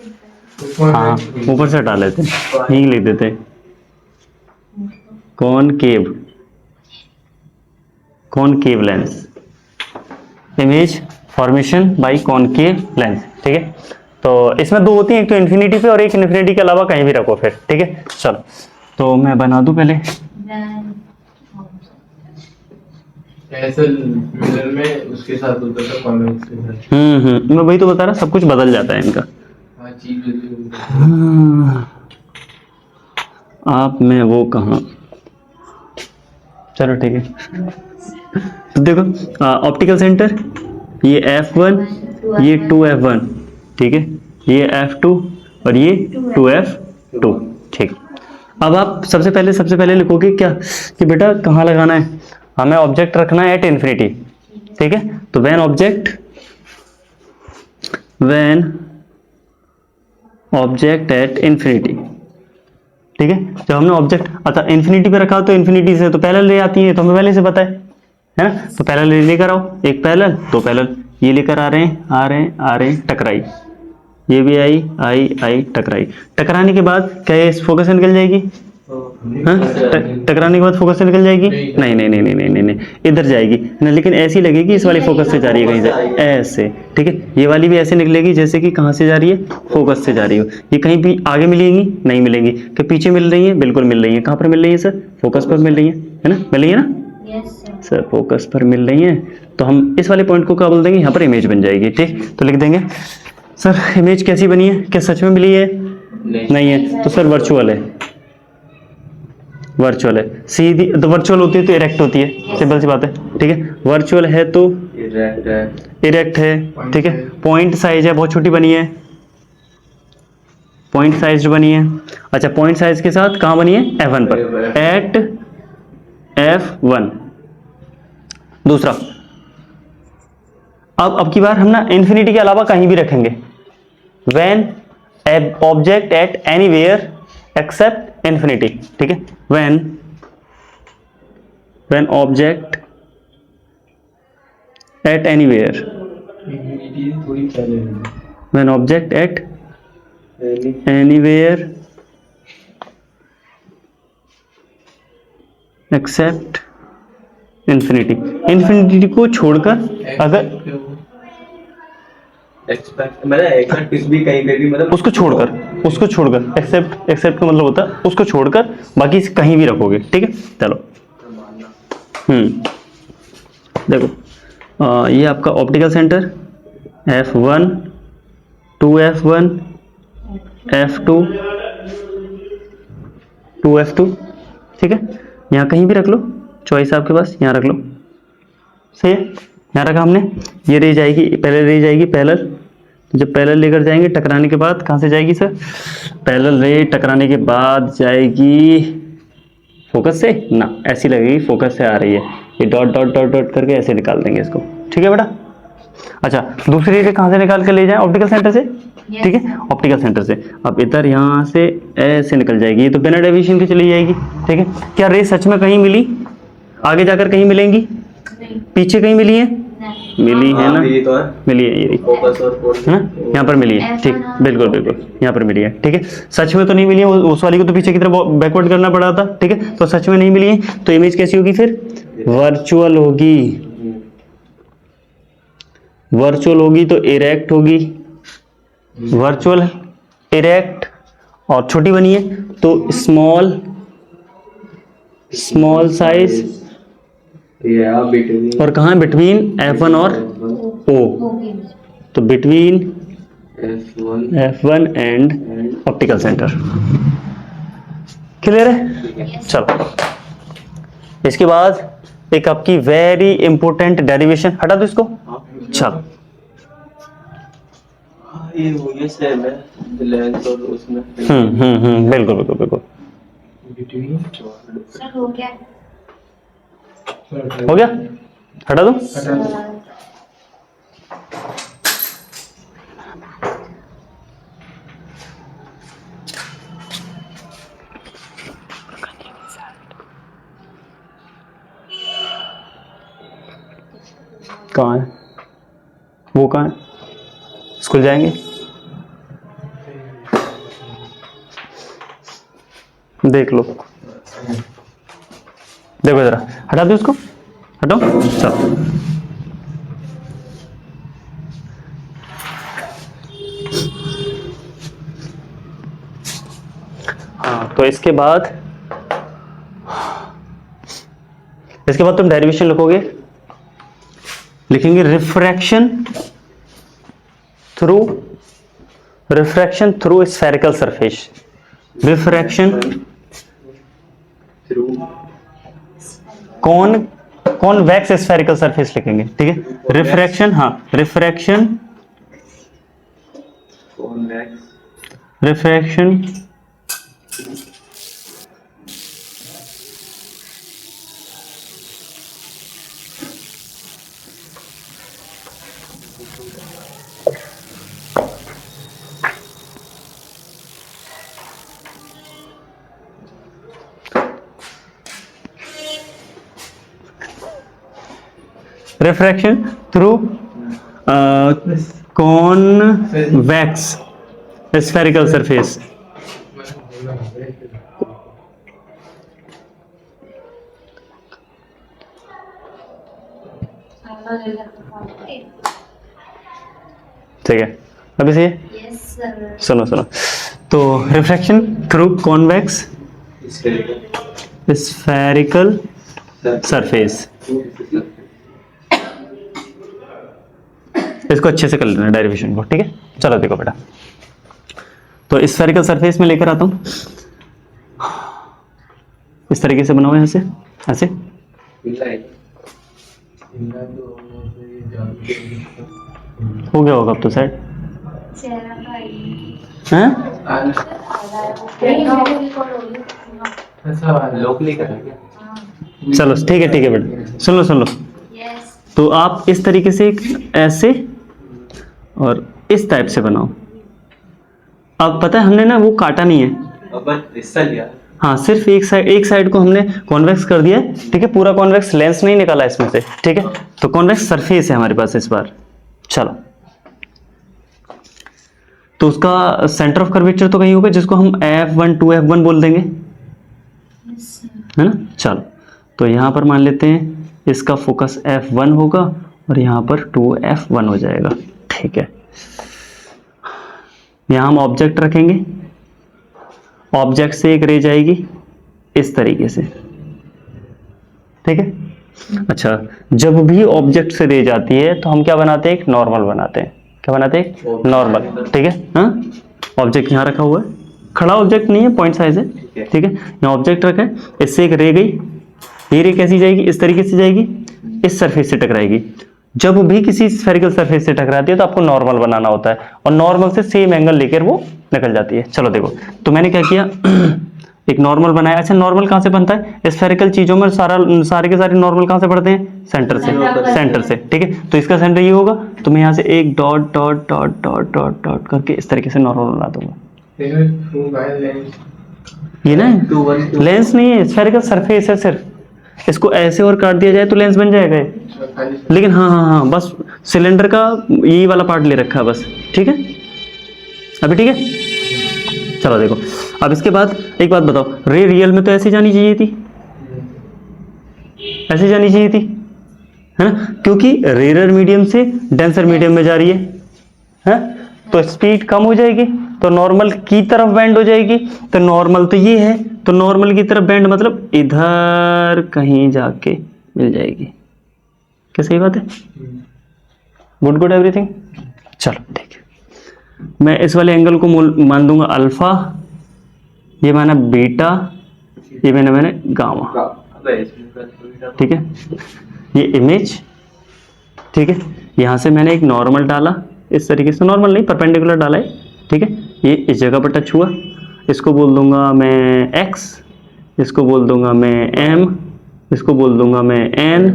हाँ ऊपर से हटा लेते हैं, यही लिख देते हैं concave, concave lens, image formation by concave lens, ठीक है। तो इसमें दो होती हैं, एक तो इन्फिनिटी पे और एक इन्फिनिटी के अलावा कहीं भी रखो फिर, ठीक है। चलो तो मैं बना दूं पहले, ऐसे मिरर में उसके साथ होता था कॉन्वेक्स के साथ। मैं वही तो बता रहा, सब कुछ बदल जाता है इनका। हाँ चीज होती है। हाँ, आप में वो कहाँ, चलो ठीक है। तो देखो ऑप्टिकल सेंटर, ये F1, ये 2F1, ठीक है, ये F2 और ये 2F2, ठीक। अब आप सबसे पहले लिखोगे क्या कि बेटा कहाँ लगाना है, हमें ऑब्जेक्ट रखना है एट इन्फिनिटी, ठीक है। तो व्हेन ऑब्जेक्ट एट इन्फिनिटी, ठीक है। जब हमने ऑब्जेक्ट अच्छा इन्फिनिटी पे रखा तो इन्फिनिटी से तो पैरेलल रे आती है, तो हमें पहले से पता है ना। तो पैरेलल रे लेकर आओ, एक पैरेलल दो पैरेलल, ये लेकर आ रहे हैं टकराई, ये भी आई टकराने के बाद क्या ये फोकस से निकल जाएगी, हाँ टकराने के बाद फोकस से निकल जाएगी, नहीं इधर जाएगी ना, लेकिन ऐसी लगेगी इस वाली फोकस से जा रही है कहीं से ऐसे, ठीक है। ये वाली भी ऐसे निकलेगी जैसे कि कहाँ से जा रही है, फोकस से जा रही हो। ये कहीं भी आगे मिलेंगी नहीं मिलेंगी, कि पीछे मिल रही है, बिल्कुल मिल रही है। कहाँ पर मिल रही है सर, फोकस पर मिल रही है ना, मिल रही है ना यस सर। सर, फोकस पर मिल रही है। तो हम इस वाले पॉइंट को क्या बोल देंगे, यहाँ पर इमेज बन जाएगी, ठीक। तो लिख देंगे सर इमेज कैसी बनी है, क्या सच में मिली है, नहीं है, तो सर वर्चुअल है सीधी, तो वर्चुअल होती है तो इरेक्ट होती है, सिंपल सी बात है, ठीक है। वर्चुअल है तो इरेक्ट है, ठीक है। पॉइंट साइज है, बहुत छोटी बनी है, पॉइंट साइज बनी है। अच्छा पॉइंट साइज के साथ कहाँ बनी है, F1 पर, एट F1। दूसरा, अब की बार हम ना इन्फिनिटी के अलावा कहीं भी रखेंगे, when object at anywhere except infinity, ठीक है। When object at anywhere, infinity थोड़ी पहले है। When object at anywhere except infinity को छोड़कर, अगर भी कहीं पे भी मतलब उसको छोड़कर एक्सेप्ट का मतलब होता है उसको छोड़कर बाकी कहीं भी रखोगे, ठीक है। चलो देखो ये आपका optical centre F1, 2F1, F2, 2F2, ठीक है। यहाँ कहीं भी रख लो, चॉइस आपके पास, यहाँ रख लो, सही है। यहाँ रखा हमने, ये रह जाएगी पहले, रह जाएगी पैरेलल, जब पैरेलल लेकर जाएंगे टकराने के बाद कहाँ से जाएगी सर, पैरेलल रे टकराने के बाद जाएगी फोकस से ना, ऐसी लगेगी फोकस से आ रही है, ये डॉट डॉट डॉट डॉट करके ऐसे निकाल देंगे इसको, ठीक है बेटा। अच्छा दूसरी रे कहाँ से निकाल कर ले जाए, ऑप्टिकल सेंटर से, ठीक है, ऑप्टिकल सेंटर से। अब इधर यहाँ से ऐसे निकल जाएगी, ये तो बिना डेविएशन के चली जाएगी, ठीक है। क्या रे सच में कहीं मिली, आगे जाकर कहीं मिलेंगी, नहीं पीछे कहीं मिली है, नहीं मिली है ना, ये तो है मिली है ये फोकस और है ना, यहाँ पर मिली है, ठीक, बिल्कुल यहाँ पर मिली है, ठीक है। सच में तो नहीं मिली है, उस वाली को तो पीछे की तरफ बैकवर्ड करना पड़ा था, ठीक है। तो सच में नहीं मिली है, तो इमेज कैसी होगी फिर, वर्चुअल होगी तो इरेक्ट होगी, वर्चुअल इरेक्ट, और छोटी बनी है तो स्मॉल साइज, और कहाँ बिटवीन F1 और O, होगी तो between F1 and optical centre, clear है। चलो इसके बाद एक आपकी वेरी इंपॉर्टेंट डेरिवेशन, हटा दो इसको, चलो ये सेम है लेंस और उसमें बिल्कुल बिटवीन सर हो गया हो गया, हटा दो। कहाँ है वो, कहाँ है? स्कूल जाएंगे? देख लो, देखो जरा, हटा दो उसको, हटाओ, चलो। हाँ, तो इसके बाद तुम डेरिवेशन लिखोगे, लिखेंगे refraction through spherical surface, refraction through convex spherical surface लिखेंगे, ठीक है। रिफ्रैक्शन, हाँ, refraction refraction through convex spherical surface. ठीक है, अभी से यस सर। सुनो, तो refraction through convex spherical surface, इसको अच्छे से कर लेना डेरिवेशन को, ठीक है। चलो देखो बेटा, तो स्फेरिकल सरफेस में लेकर आता हूं, इस तरीके से बनाओ, यहाँ से ऐसे, हो गया होगा अब तो सेट, चेहरा का हैं? लोकली करेंगे। चलो ठीक है बेटा, सुन लो, यस। तो आप इस तरीके से ऐसे और इस टाइप से बनाओ। अब पता है हमने ना वो काटा नहीं है, अब हिस्सा लिया। हाँ, सिर्फ एक साइड को हमने कॉन्वेक्स कर दिया है, ठीक है। पूरा कॉन्वेक्स लेंस नहीं निकाला इसमें से, ठीक है। तो कॉन्वेक्स सरफेस है हमारे पास इस बार। चलो, तो उसका सेंटर ऑफ कर्वेचर तो कहीं होगा जिसको हम F1 2F1 बोल देंगे, है ना। चलो, तो यहाँ पर मान लेते हैं इसका फोकस F1 होगा और यहाँ पर 2F1 हो जाएगा, ठीक है। यहाँ हम ऑब्जेक्ट रखेंगे, ऑब्जेक्ट से एक रे जाएगी इस तरीके से, ठीक है। अच्छा, जब भी ऑब्जेक्ट से रे जाती है तो हम क्या बनाते हैं, एक नॉर्मल बनाते हैं। क्या बनाते हैं, नॉर्मल, ठीक है। हाँ, ऑब्जेक्ट यहाँ रखा हुआ है, खड़ा ऑब्जेक्ट नहीं है, पॉइंट साइज है, ठीक है। यहाँ ऑब्जेक्ट रखा है, इससे एक रे गई, ये रे कैसी जाएगी, इस तरीके से जाएगी, इस सरफेस से टकराएगी। जब भी किसी स्फेरिकल सरफेस से टकराती है तो आपको नॉर्मल बनाना होता है, और नॉर्मल से सेम एंगल लेकर वो निकल जाती है। चलो देखो, तो मैंने क्या किया, एक नॉर्मल बनाया। अच्छा, नॉर्मल कहाँ से बनता है, स्फेरिकल चीजों में सारे के सारे नॉर्मल कहाँ से पड़ते हैं, सेंटर से, ठीक है। तो इसका सेंटर ये होगा, तो मैं यहाँ से एक dot dot dot dot dot dot करके इस तरीके से नॉर्मल बना दूंगा। ये ना लेंस नहीं है, स्फेरिकल सरफेस है सिर्फ, इसको ऐसे और काट दिया जाए तो लेंस बन जाएगा ये। लेकिन हाँ, बस सिलेंडर का यही वाला पार्ट ले रखा है बस, ठीक है। अभी ठीक है, चलो देखो। अब इसके बाद एक बात बताओ, रे रियल में तो ऐसे जानी चाहिए थी, ऐसे जानी चाहिए थी, है ना, क्योंकि रेयर मीडियम से डेंसर मीडियम में जा रही है, तो स्पीड कम हो जाएगी, तो नॉर्मल की तरफ बेंड हो जाएगी। तो नॉर्मल तो ये है, तो नॉर्मल की तरफ बेंड मतलब इधर कहीं जाके मिल जाएगी। क्या सही बात है, गुड एवरीथिंग। चलो ठीक है, मैं इस वाले एंगल को मान दूंगा अल्फा, ये माना बीटा, ये मैंने गामा, ठीक है। ये इमेज, ठीक है। यहां से मैंने एक नॉर्मल डाला, इस तरीके से, नॉर्मल नहीं परपेंडिकुलर डाला है, ठीक है। ये इस जगह पर टच हुआ, इसको बोल दूंगा मैं x, इसको बोल दूंगा मैं m, इसको बोल दूंगा मैं n,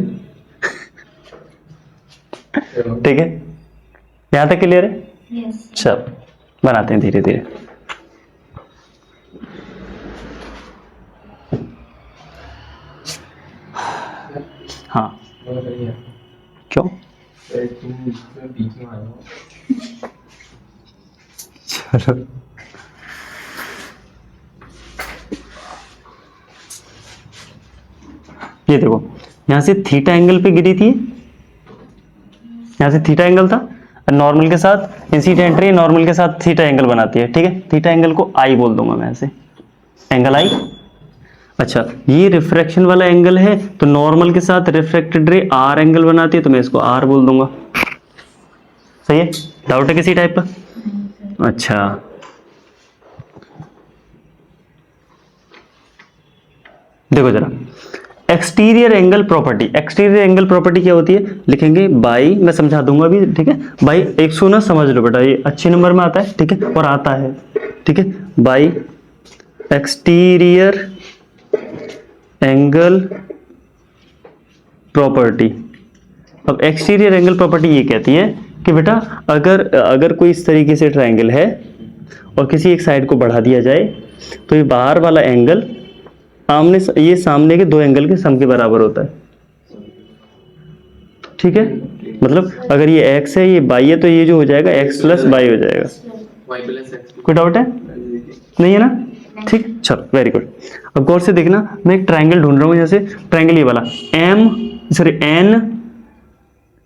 ठीक है। यहां तक क्लियर है, यस। चल बनाते हैं धीरे धीरे। हाँ, क्यों तुम इसमें बीच में आ जाओ। चलो ये देखो, यहां से थीटा एंगल पे गिरी थी, यहां से थीटा एंगल था, नॉर्मल के साथ इंसिडेंट रे नॉर्मल के साथ थीटा एंगल बनाती है, ठीक है। थीटा एंगल को आई बोल दूंगा मैं, ऐसे एंगल आई। अच्छा, ये रिफ्रैक्शन वाला एंगल है, तो नॉर्मल के साथ रिफ्रैक्टेड रे आर एंगल बनाती है, तो मैं इसको आर बोल दूंगा। सही है? डाउट है किसी टाइप का? अच्छा, देखो जरा, exterior angle property. Exterior angle property क्या होती है, लिखेंगे बाई, मैं समझा दूंगा अभी, ठीक है। बाई 100 ना समझ लो बेटा, ये अच्छे नंबर में आता है, ठीक है, और आता है, ठीक है। By exterior angle property. अब एक्सटीरियर एंगल प्रॉपर्टी ये कहती है कि बेटा अगर कोई इस तरीके से ट्रायंगल है और किसी एक साइड को बढ़ा दिया जाए, तो ये बाहर वाला एंगल ये सामने के दो एंगल के सम के बराबर होता है, ठीक है। मतलब अगर ये x है, ये y है, तो ये जो हो जाएगा x प्लस y हो जाएगा। y plus x। कोई डाउट है? नहीं है ना? ठीक, चलो वेरी गुड। अब गौर से देखना, मैं एक ट्रायंगल ढूंढ रहा हूँ, जैसे ट्रायंगल ये वाला n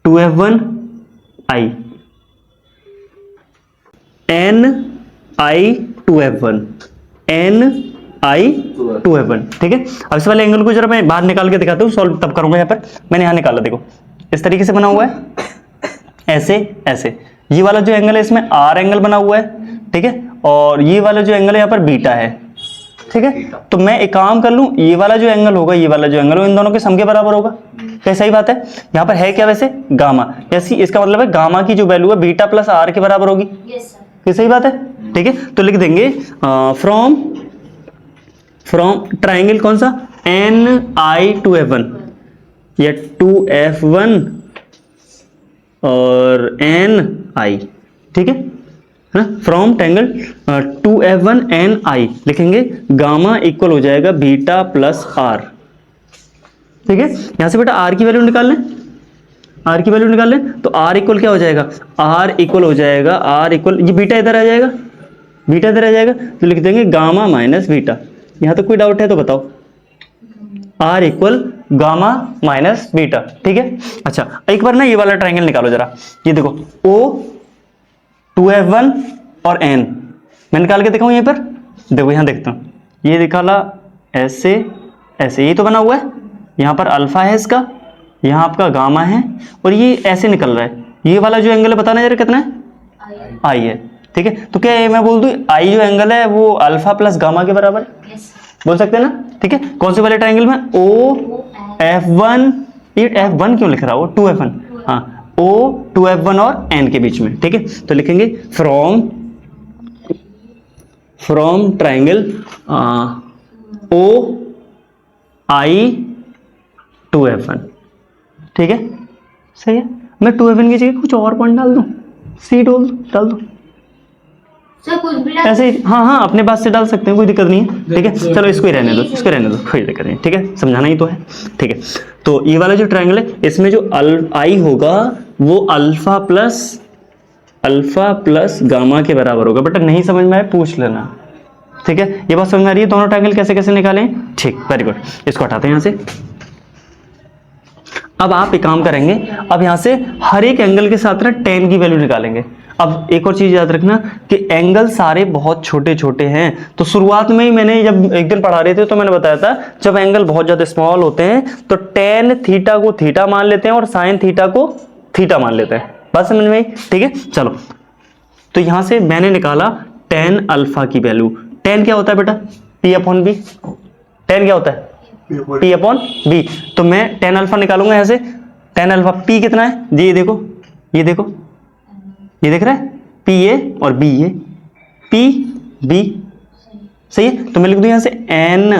2f1 i, n i 2f1, n i 2f1, ठीक है। अब इस वाले एंगल को जरा मैं बाहर निकाल के दिखाता हूँ, सॉल्व तब करूंगा। यहाँ पर मैंने यहाँ निकाला, देखो इस तरीके से बना हुआ है, ऐसे ऐसे। ये वाला जो एंगल है इसमें r एंगल बना हुआ है, ठीक है, और ये वाला जो एंगल है यहाँ पर बीटा है, ठीक है। तो मैं एक काम कर लूं, ये वाला जो एंगल होगा, ये वाला जो एंगल होगा, इन दोनों के सम के बराबर होगा। क्या सही बात है? यहाँ पर है क्या वैसे, गामा, ऐसी, इसका मतलब है गामा की जो वैल्यू है बीटा प्लस आर के बराबर होगी। Yes sir. ये सही बात है, ठीक है। तो लिख देंगे फ्रॉम ट्राइंगल कौन सा, ni2f1 या 2f1 और ni, ठीक है ना। फ्रॉम ट्रायंगल 2f1 ni लिखेंगे, गामा इक्वल हो जाएगा बीटा प्लस आर, ठीक है। यहां से बेटा आर की वैल्यू निकाल लें, आर की वैल्यू निकाल लें, तो आर इक्वल क्या हो जाएगा, आर इक्वल हो जाएगा, आर इक्वल, ये बीटा इधर आ जाएगा, बीटा इधर आ जाएगा, तो लिख देंगे गामा माइनस बीटा। यहां तक कोई डाउट है तो बताओ, R equal gamma minus beta, ठीक है। अच्छा, एक बार ना ये वाला ट्रायंगल निकालो जरा, ये देखो ओ 2f1 और n, मैं निकाल के दिखाऊं यहीं पर, देखो यहां देखता हूं, ये निकाला ऐसे ऐसे, ये तो बना हुआ है, यहां पर अल्फा है इसका, यहां आपका गामा है, और ये ऐसे निकल रहा है। ये वाला जो एंगल है बताना जरा कितना है, आई है, ठीक है। तो क्या ये मैं बोल दूं आई जो एंगल है वो अल्फा प्लस गामा के बराबर है, यस बोल सकते हैं ना, ठीक है। कौन से वाले ट्रायंगल में, ओ f1, ये f1 क्यों लिख रहा हो, 2f1, हाँ, o 2f1 और n के बीच में, ठीक है। तो लिखेंगे from triangle o i 2f1, ठीक है, सही है। मैं 2f1 की जगह कुछ और पॉइंट डाल दूं, सी डाल दूं सर, कुछ भी डाल- ऐसे ही, हाँ अपने पास से डाल सकते हैं, कोई दिक्कत नहीं है, ठीक है। चलो इसको ही रहने दो, इसको रहने दो, कोई दिक्कत नहीं, ठीक है, समझाना ही तो है, ठीक है। तो ये वाला जो ट्रायंगल है, इसमें जो आई होगा वो अल्फा प्लस गामा के बराबर होगा। बेटा नहीं समझ में आए पूछ लेना, ठीक है। ये बात समझ में आ रही है, दोनों ट्रायंगल कैसे कैसे निकालें, ठीक, वेरी गुड। इसको हटाते हैं यहाँ से। अब आप एक काम करेंगे, अब यहां से हर एक एंगल के साथ ना tan की वैल्यू निकालेंगे। अब एक और चीज याद रखना कि एंगल सारे बहुत छोटे छोटे हैं, तो शुरुआत में ही मैंने जब एक दिन पढ़ा रहे थे तो मैंने बताया था, जब एंगल बहुत ज्यादा स्मॉल होते हैं तो tan थीटा को थीटा मान लेते हैं और sin थीटा को थीटा मान लेते हैं। बात समझ में आई, ठीक है। चलो, तो यहां से मैंने निकाला tan अल्फा की वैल्यू। tan क्या होता है बेटा, p/b। tan क्या होता है, p/b। तो मैं tan अल्फा निकालूंगा यहाँ से, tan अल्फा p कितना है, ये देखो, ये देखो, ये देख रहा है, पी ए और बी ए, पी बी, सही है। तो मैं लिख दूं यहां से N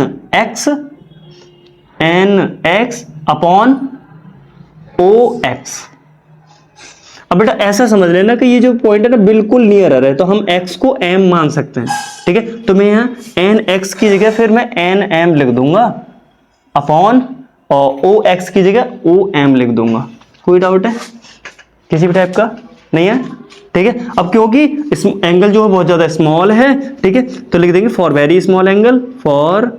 X upon O X. अब बेटा ऐसा समझ लेना कि ये जो पॉइंट है ना बिल्कुल नियर आ रहा है, तो हम x को m मान सकते हैं, ठीक है। तो मैं यहाँ एन एक्स की जगह फिर मैं एन एम लिख दूंगा अपॉन, और ओ एक्स की जगह ओ एम लिख दूंगा। कोई डाउट है, किसी भी टाइप का नहीं है, ठीक है। अब क्योंकि इस एंगल जो है बहुत ज्यादा स्मॉल है, ठीक है, तो लिख देंगे for very small angle, for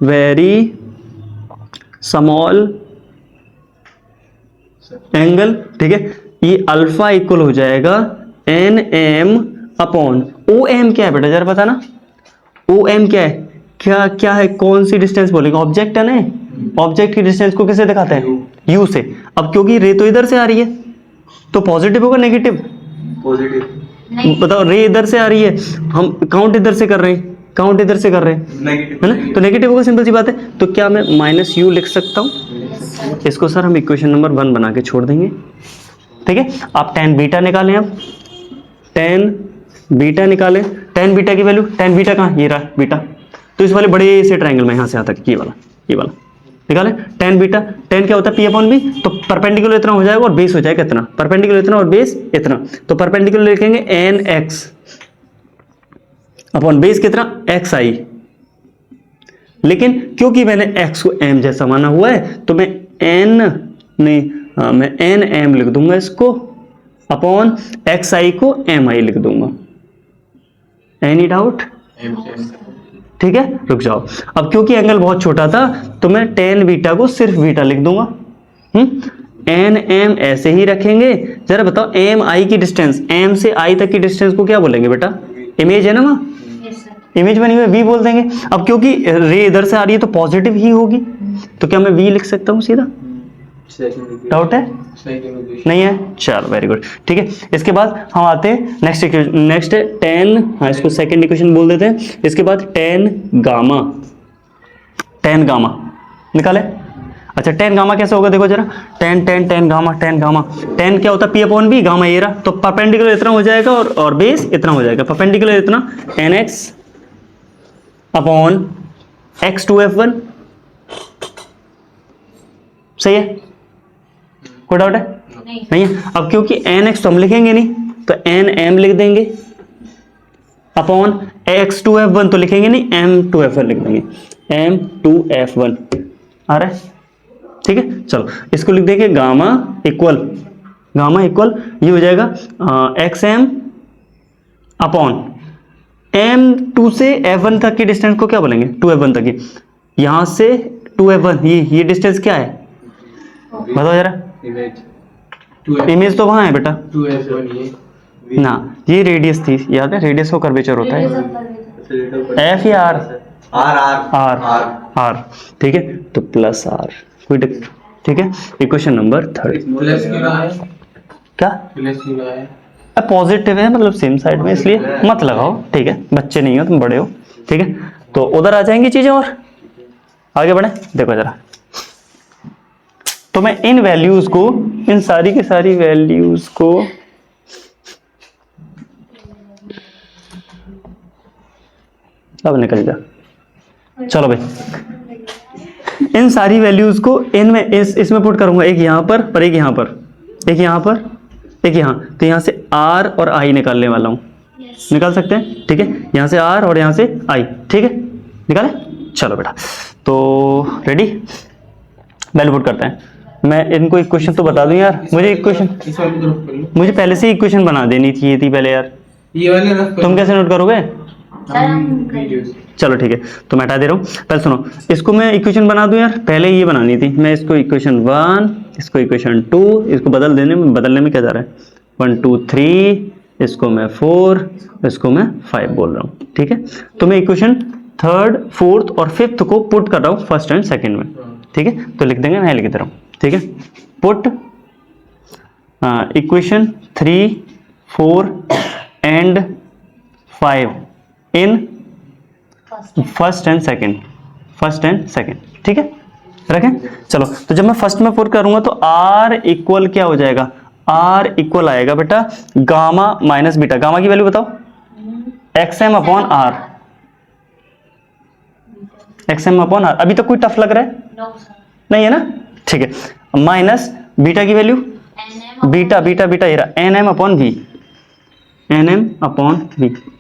very small angle, ठीक है। ये अल्फा इक्वल हो जाएगा N M upon O M. क्या है बेटा जरा बता ना, ओ एम क्या है, क्या है, कौन सी डिस्टेंस बोलेंगे, ऑब्जेक्ट है ना, ऑब्जेक्ट की डिस्टेंस को किससे दिखाते हैं, यू से। अब क्योंकि रे तो इधर से आ रही है तो पॉजिटिव होगा नेगेटिव, पॉजिटिव। बताओ, रे इधर से आ रही है, हम काउंट इधर से कर रहे हैं, काउंट इधर से कर रहे हैं, नेगेटिव है ना, तो नेगेटिव होगा, सिंपल सी बात है। तो क्या मैं माइनस यू लिख सकता हूं, इसको सर हम इक्वेशन नंबर 1 बना के छोड़ देंगे, ठीक है। आप tan बीटा निकालें, अब tan बीटा निकालें, tan बीटा की वैल्यू, tan बीटा कहाँ, ये रहा बीटा, तो इस वाले बड़े से ट्रायंगल में यहां से आता है, ये वाला निकालें, tan बीटा, tan क्या होता है, p अपॉन बी, तो परपेंडिकुलर इतना हो जाएगा और बेस हो जाएगा इतना, परपेंडिकुलर इतना और बेस इतना, तो परपेंडिकुलर लिखेंगे एन एक्स अपॉन बेस कितना एक्स आई। लेकिन क्योंकि मैंने x को m जैसा माना हुआ है तो मैं n नहीं, मैं एन एम लिख दूंगा इसको, अपॉन एक्स आई को एम आई लिख दूंगा। एनी डाउट, ठीक है, रुक जाओ। अब क्योंकि एंगल बहुत छोटा था तो मैं tan बीटा को सिर्फ बीटा लिख दूंगा। एन एम ऐसे ही रखेंगे। जरा बताओ एम आई की डिस्टेंस, एम से आई तक की डिस्टेंस को क्या बोलेंगे बेटा, इमेज है ना वहां, इमेज बनी हुई है, वी बोल देंगे। अब क्योंकि रे इधर से आ रही है तो पॉजिटिव ही होगी, तो क्या मैं वी लिख सकता हूं सीधा, डाउट है, नहीं है, चलो वेरी गुड, ठीक है। इसके बाद हम आते हैं नेक्स्ट है टेन, हाँ इसको सेकंड इक्वेशन बोल देते हैं। इसके बाद टेन गामा निकाले। अच्छा टेन गामा कैसे होगा, देखो जरा, टेन गामा, टेन क्या होता है, पी अपॉन बी, गामा ये रहा, तो परपेंडिकुलर इतना हो जाएगा और बेस इतना हो जाएगा, परपेंडिकुलर इतना N X upon X to F one, सही है, कोई डाउट है, नहीं है। अब क्योंकि एन एक्स तो हम लिखेंगे नहीं तो एन एम लिख देंगे, upon X to F one तो लिखेंगे नहीं, एम टू एफ वन लिख देंगे, एम टू एफ वन आ रहा है, ठीक है। चलो इसको लिख देंगे गामा इक्वल ये हो जाएगा X M upon M two से एफ वन तक की डिस्टेंस को क्या बोलेंगे, टू एफ वन तक की, यहां से टू एफ वन, ये डिस्टेंस क्या है बताओ जरा, इमेज तो वहां है बेटा, ना ये रेडियस थी, याद है, रेडियस को कर्वेचर होता है, एफ या आर, आर, ठीक है, तो प्लस आर, कोई दिक्कत, ठीक है। इक्वेशन नंबर 3 क्या पॉजिटिव है, मतलब सेम साइड में, इसलिए मत लगाओ, ठीक है, बच्चे नहीं हो तुम, बड़े हो, ठीक है। तो उधर आ जाएंगी चीजें और आगे बढ़े, देखो जरा, तो मैं इन वैल्यूज को, इन सारी की सारी वैल्यूज को अब निकल जा, चलो भाई, इन सारी वैल्यूज को इनमें इसमें पुट करूंगा, एक यहां पर और एक यहां पर, एक यहां पर, एक यहां, तो यहां से R और I निकालने वाला हूं, निकाल सकते हैं, ठीक है, यहां से R और यहां से I, ठीक है, निकाले, चलो बेटा, तो रेडी, वैल्यू पुट करते हैं। मैं इनको इक्वेशन तो बता दूं यार, मुझे इक्वेशन, मुझे पहले से इक्वेशन बना देनी थी पहले यार, ये वाले तुम कैसे नोट करोगे, चलो ठीक है, तो मैं हटा दे रहा हूँ, पहले सुनो, इसको मैं इक्वेशन बना दूं यार, पहले ये बनानी थी, मैं इसको इक्वेशन 1, इसको इक्वेशन 2, इसको बदलने में क्या जा रहा है, 1 2 3, इसको मैं 4, इसको मैं 5 बोल रहा हूँ, ठीक है। तो मैं इक्वेशन 3rd 4th और 5th को पुट कर रहा हूँ 1st एंड 2nd में, ठीक है, तो लिख देंगे, मैं लिख दे रहा हूँ, ठीक है, put equation 3 4 and 5 in first and second, ठीक है, रखें। चलो तो जब मैं फर्स्ट में पुट करूंगा तो R इक्वल क्या हो जाएगा, R इक्वल आएगा बेटा गामा माइनस बीटा, गामा की वैल्यू बताओ, XM upon R, XM upon R, अभी तक कोई टफ लग रहा है, नहीं है ना, ठीक है, माइनस बीटा की वैल्यू, बीटा ये रहा NM अपॉन V,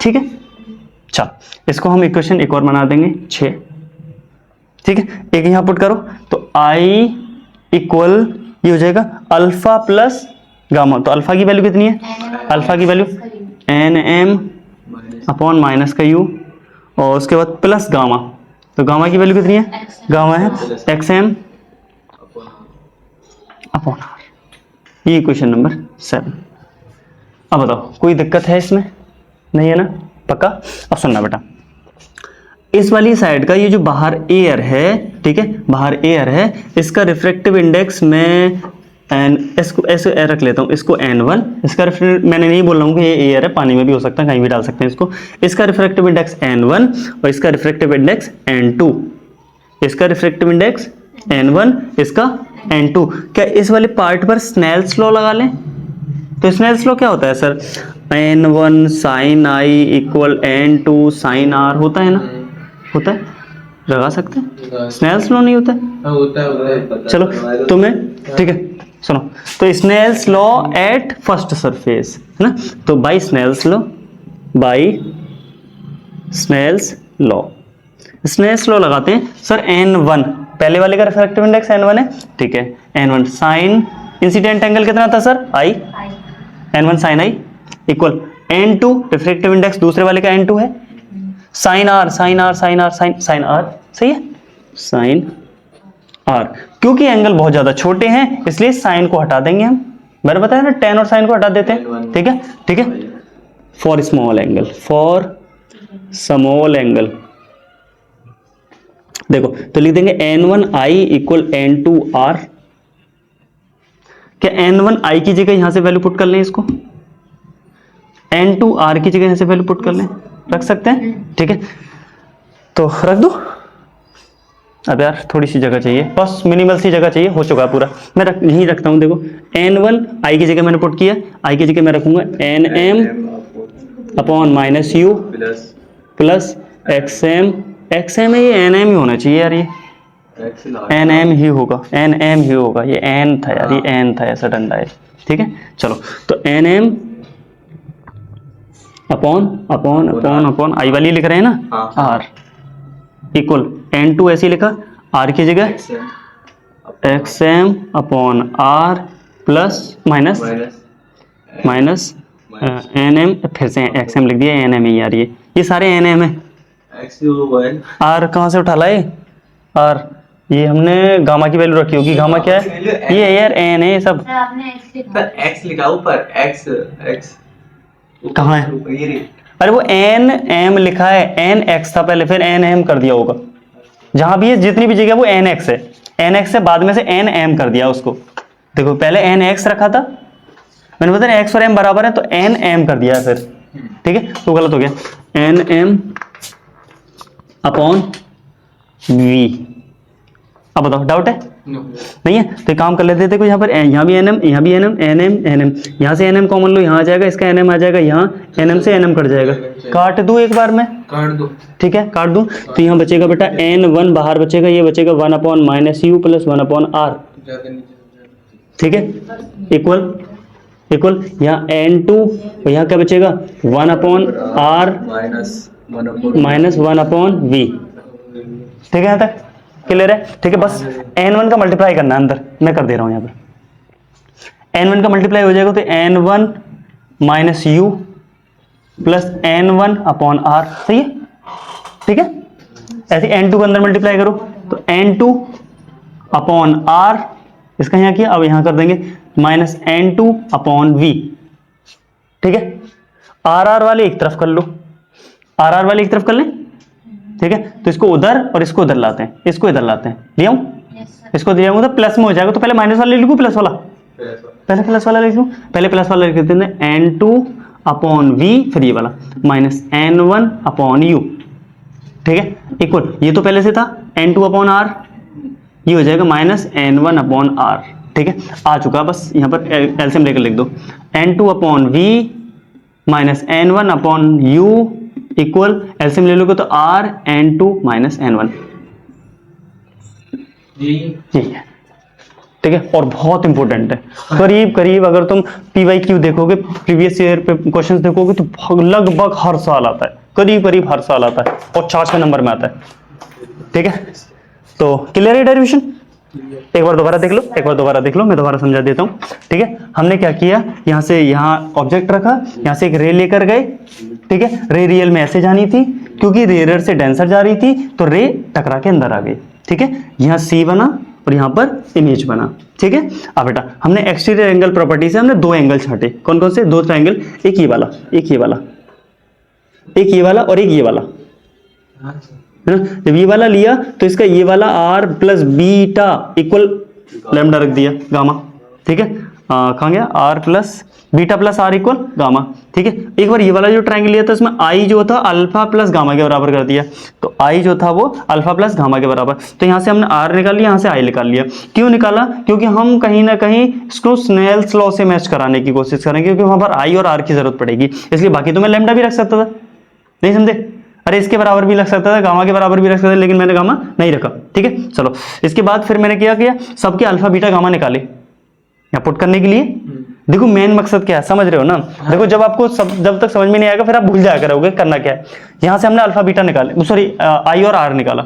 ठीक है। चलो इसको हम इक्वेशन एक और बना देंगे 6, ठीक है, एक यहां पुट करो, तो I इक्वल ये हो जाएगा अल्फा प्लस गामा। तो अल्फा की वैल्यू कितनी है, अल्फा की value N M upon minus का यू, और उसके बाद प्लस गामा। तो गामा की वैल्यू कितनी है, गामा है एक्स एम अपॉन आर। ये क्वेश्चन नंबर 7। अब बताओ कोई दिक्कत है इसमें, नहीं है ना, पक्का। अब सुनना बेटा, इस वाली साइड का ये जो बाहर एयर है, ठीक है, बाहर एयर है, इसका रिफ्रैक्टिव इंडेक्स में इसको ऐसे रख लेता हूँ, इसको n1, इसका मैंने नहीं बोल रहा हूँ कि ये एयर है, पानी में भी हो सकता है, कहीं भी डाल सकते हैं इसको। इसका रिफ्रैक्टिव इंडेक्स n1 और इसका रिफ्रैक्टिव इंडेक्स n2, इसका रिफ्रैक्टिव इंडेक्स n1, इसका n2। क्या इस वाले पार्ट पर स्नेल्स लॉ लगा लें? तो स्नेल्स लॉ क्या होता है sir, n1 sin i equal n2 sin r, होता है ना, होता है, लगा सकते हैं। स्नेल्स लॉ नहीं होता है? होता है। चलो तुम्हें, ठीक है सुनो, तो Snell's law at first surface है ना, तो by Snell's law, by Snell's law, Snell's law लगाते हैं सर। n1 पहले वाले का रिफ्रैक्टिव इंडेक्स n1 है, ठीक है, n1 साइन इंसिडेंट एंगल कितना था sir, i, n1 sine i equal n2 refractive index दूसरे वाले का n2 है, sine r sine r sine r sine r, सही है, साइन r। क्योंकि एंगल बहुत ज्यादा छोटे हैं इसलिए साइन को हटा देंगे हम, मैंने बताया ना, tan और साइन को हटा देते हैं, ठीक है, ठीक है। For small angle, for small angle देखो तो लिख देंगे n1i इक्वल n2r। क्या n1i की जगह यहां से वैल्यू पुट कर लें, इसको n2r की जगह यहां से वैल्यू पुट कर लें, रख सकते हैं, ठीक है। तो रख दो, अब यार थोड़ी सी जगह चाहिए, बस मिनिमल सी जगह चाहिए, हो चुका है पूरा। मैं यहीं रखता हूं, देखो n1 i की जगह मैंने पुट किया, i की जगह मैं रखूंगा nm upon minus u plus xm, xm है, ये nm ही होना चाहिए यार, ये nm ही होगा, nm ही होगा, ये n था यार, ये n था, ऐसा डंडा है, ठीक है। चलो तो nm upon upon upon upon I वाली लिख रहे हैं ना, r इक्वल n2 ऐसे लिखा, r की जगह xm upon r plus minus minus nm, फिर से xm लिख दिया, nm ही यार, ये सारे nm है। r कहाँ से उठा लाए, r ये हमने गामा की वैल्यू रखी होगी, गामा क्या है, ये यार n है सब। सर आपने x लिखा ऊपर, x कहाँ है, अरे वो एन एम लिखा है, एन एक्स था पहले, फिर एन एम कर दिया होगा, जहां भी है जितनी भी जगह वो एन एक्स है, एन एक्स से बाद में से एन एम कर दिया उसको। देखो पहले एन एक्स रखा था, मैंने बताया एक्स और एम बराबर है, तो एन एम कर दिया फिर, ठीक है, तो गलत हो गया, एन एम अपॉन वी। अब बताओ डाउट है, नहीं है, तो एक काम कर लेते थे, यहाँ पर यहाँ भी एन एम, यहाँ भी N M, N M N M, यहाँ से एन एम कॉमन लो, यहाँ आ जाएगा, इसका एन एम आ जाएगा, यहाँ एन एम से एन एम कट जाएगा, काट दूं एक बार में, काट दो, ठीक है, काट दूं, तो यहाँ बचेगा बेटा n1 बाहर बचेगा, ये बचेगा 1 upon minus u plus 1 upon r, ठीक है, इक्वल इक्वल यहाँ n2 और यहाँ क्या बचेगा 1 upon r minus 1 upon v, ठीक है, यहाँ तक क्लियर है, ठीक है। बस n1 का मल्टीप्लाई करना है अंदर, मैं कर दे रहा हूं यहाँ पर, n1 का मल्टीप्लाई हो जाएगा तो n1 minus u plus n1 upon r, सही है, ठीक है। ऐसे n2 के अंदर मल्टीप्लाई करो तो n2 अपॉन आर, इसका यहाँ किया, अब यहाँ कर देंगे माइनस n2 अपॉन वी, ठीक है। आर वाले एक तरफ कर लो, आर वाले एक तरफ कर लें, ठीक है, तो इसको उधर और इसको उधर लाते हैं, इसको इधर लाते हैं, ले आऊं, इसको ले आऊंगा तो प्लस में हो जाएगा, तो पहले माइनस वाला लिखूं प्लस वाला, पहले प्लस वाला लिखूं, पहले प्लस वाला लिख देते हैं n2 अपॉन वी, फिर ये वाला माइनस n1 अपॉन यू, ठीक है, इक्वल, ये तो पहले से था n2 अपॉन आर, ये हो जाएगा माइनस n1 अपॉन आर, ठीक है, आ चुका, बस यहाँ पर एलसीएम लेकर लिख दो, n2 upon v minus n1 upon u equal, LCM ले लोगे तो r n2 माइनस n1, यही है, ठीक है। और बहुत इंपॉर्टेंट है, करीब करीब अगर तुम PYQ देखोगे, प्रीवियस ईयर पे क्वेश्चंस देखोगे तो लगभग हर साल आता है, करीब करीब हर साल आता है, और 4 नंबर में आता है, ठीक है। तो क्लियर है डेरिवेशन, एक बार दोबारा देख लो, एक बार दोबारा देख लो, मैं दोबारा समझा देता हूँ। ठीक है, हमने क्या किया, यहाँ से यहाँ ऑब्जेक्ट रखा, यहाँ से एक रे लेकर गए। ठीक है, रे रियल में ऐसे जानी थी, क्योंकि रेयर से डेंसर जा रही थी तो रे टकरा के अंदर आ गई। ठीक है, यहाँ सी बना और यहाँ पर इमेज बना। ठीक है, अब बेटा हमने एक्सटीरियर एंगल प्रॉपर्टी से हमने दो एंगल छांटे। कौन कौन से? दो ट्रायंगल, एक ये वाला, एक ये वाला, एक ये वाला और एक ये वाला, है ना। जब ये वाला लिया तो इसका ये वाला r plus beta equal lambda रख दिया, गामा। ठीक है, कहाँ गया, r plus beta plus r equal gamma. ठीक है, एक बार ये वाला जो ट्रायंगल लिया था उसमें आई जो था अल्फा प्लस गामा के बराबर कर दिया, तो आई जो था वो अल्फा प्लस गामा के बराबर। तो यहाँ से हमने आर निकाल लिया, यहाँ से आई निकाल लिया। क्यों निकाला? क्योंकि हम कहीं ना कहीं इसको स्नेल्स लॉ से मैच कराने की कोशिश करेंगे, क्योंकि वहां पर आई और आर की जरूरत पड़ेगी, इसलिए। बाकी तो मैं लैम्डा भी रख सकता था, नहीं समझे? अरे इसके बराबर भी रख सकता था, गामा के बराबर भी रख सकता था, लेकिन मैंने गामा नहीं रखा। ठीक है, चलो इसके बाद फिर मैंने क्या किया, सबके अल्फा बीटा गामा निकाले यहाँ पुट करने के लिए। देखो मेन मकसद क्या है, समझ रहे हो ना? देखो जब आपको जब तक समझ में नहीं आएगा फिर आप भूल जाया करोगे करना क्या है। यहाँ से हमने अल्फा बीटा निकाले, सॉरी आई और आर निकाला।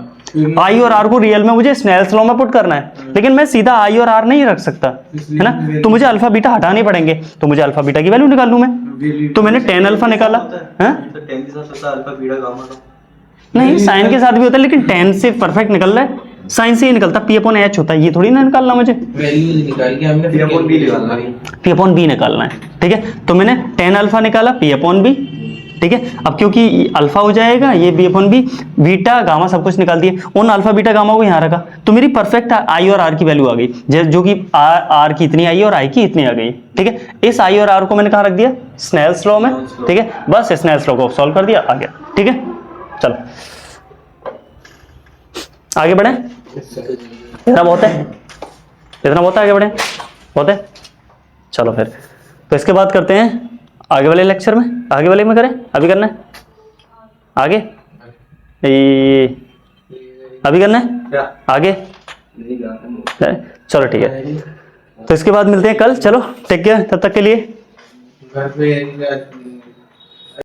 आई और आर को रियल में मुझे स्नेल्स लॉ में पुट करना है, लेकिन मैं सीधा आई और आर नहीं रख सकता, है ना। तो मुझे अल्फा बीटा हटाने पड़ेंगे, तो मुझे अल्फा बीटा की वैल्यू निकाल लूं मैं। तो मैंने tan अल्फा निकाला है, टेन के साथ होता है अल्फा बीटा गामा का। नहीं साइन के साथ भी होता है, लेकिन tan से परफेक्ट निकल रहा है, साइन से ही निकलता, पी अपॉन एच होता है, ये थोड़ी ना निकालना मुझे, वैल्यू निकाल के हमने पी अपॉन बी निकालना है। पी अपॉन बी निकालना है। ठीक है, तो मैंने tan अल्फा निकाला, पी अपॉन बी। ठीक है, अब क्योंकि अल्फा हो जाएगा, ये b upon b, beta gamma सब कुछ निकाल दिए, उन अल्फा बीटा गामा को यहाँ रखा, तो मेरी परफेक्ट आई और आर की वैल्यू आ गई, जो कि आर की इतनी आई और आई की इतनी आ गई। ठीक है, इस आई और आर को मैंने कहाँ रख दिया, स्नेल्स लॉ में। ठीक है, बस स्नेल्स लॉ को सॉल्व कर दिया, आ गया। ठीक है, चलो आगे बढ़े, इतना बहुत है, इतना बहुत है, आगे बढ़े, बहुत है। चलो फिर तो इसके बाद करते हैं आगे वाले लेक्चर में, आगे वाले में करें, अभी करना है आगे, अभी करना है आगे, चलो ठीक है। तो इसके बाद मिलते हैं कल, चलो टेक केयर, तब तक के लिए घर पे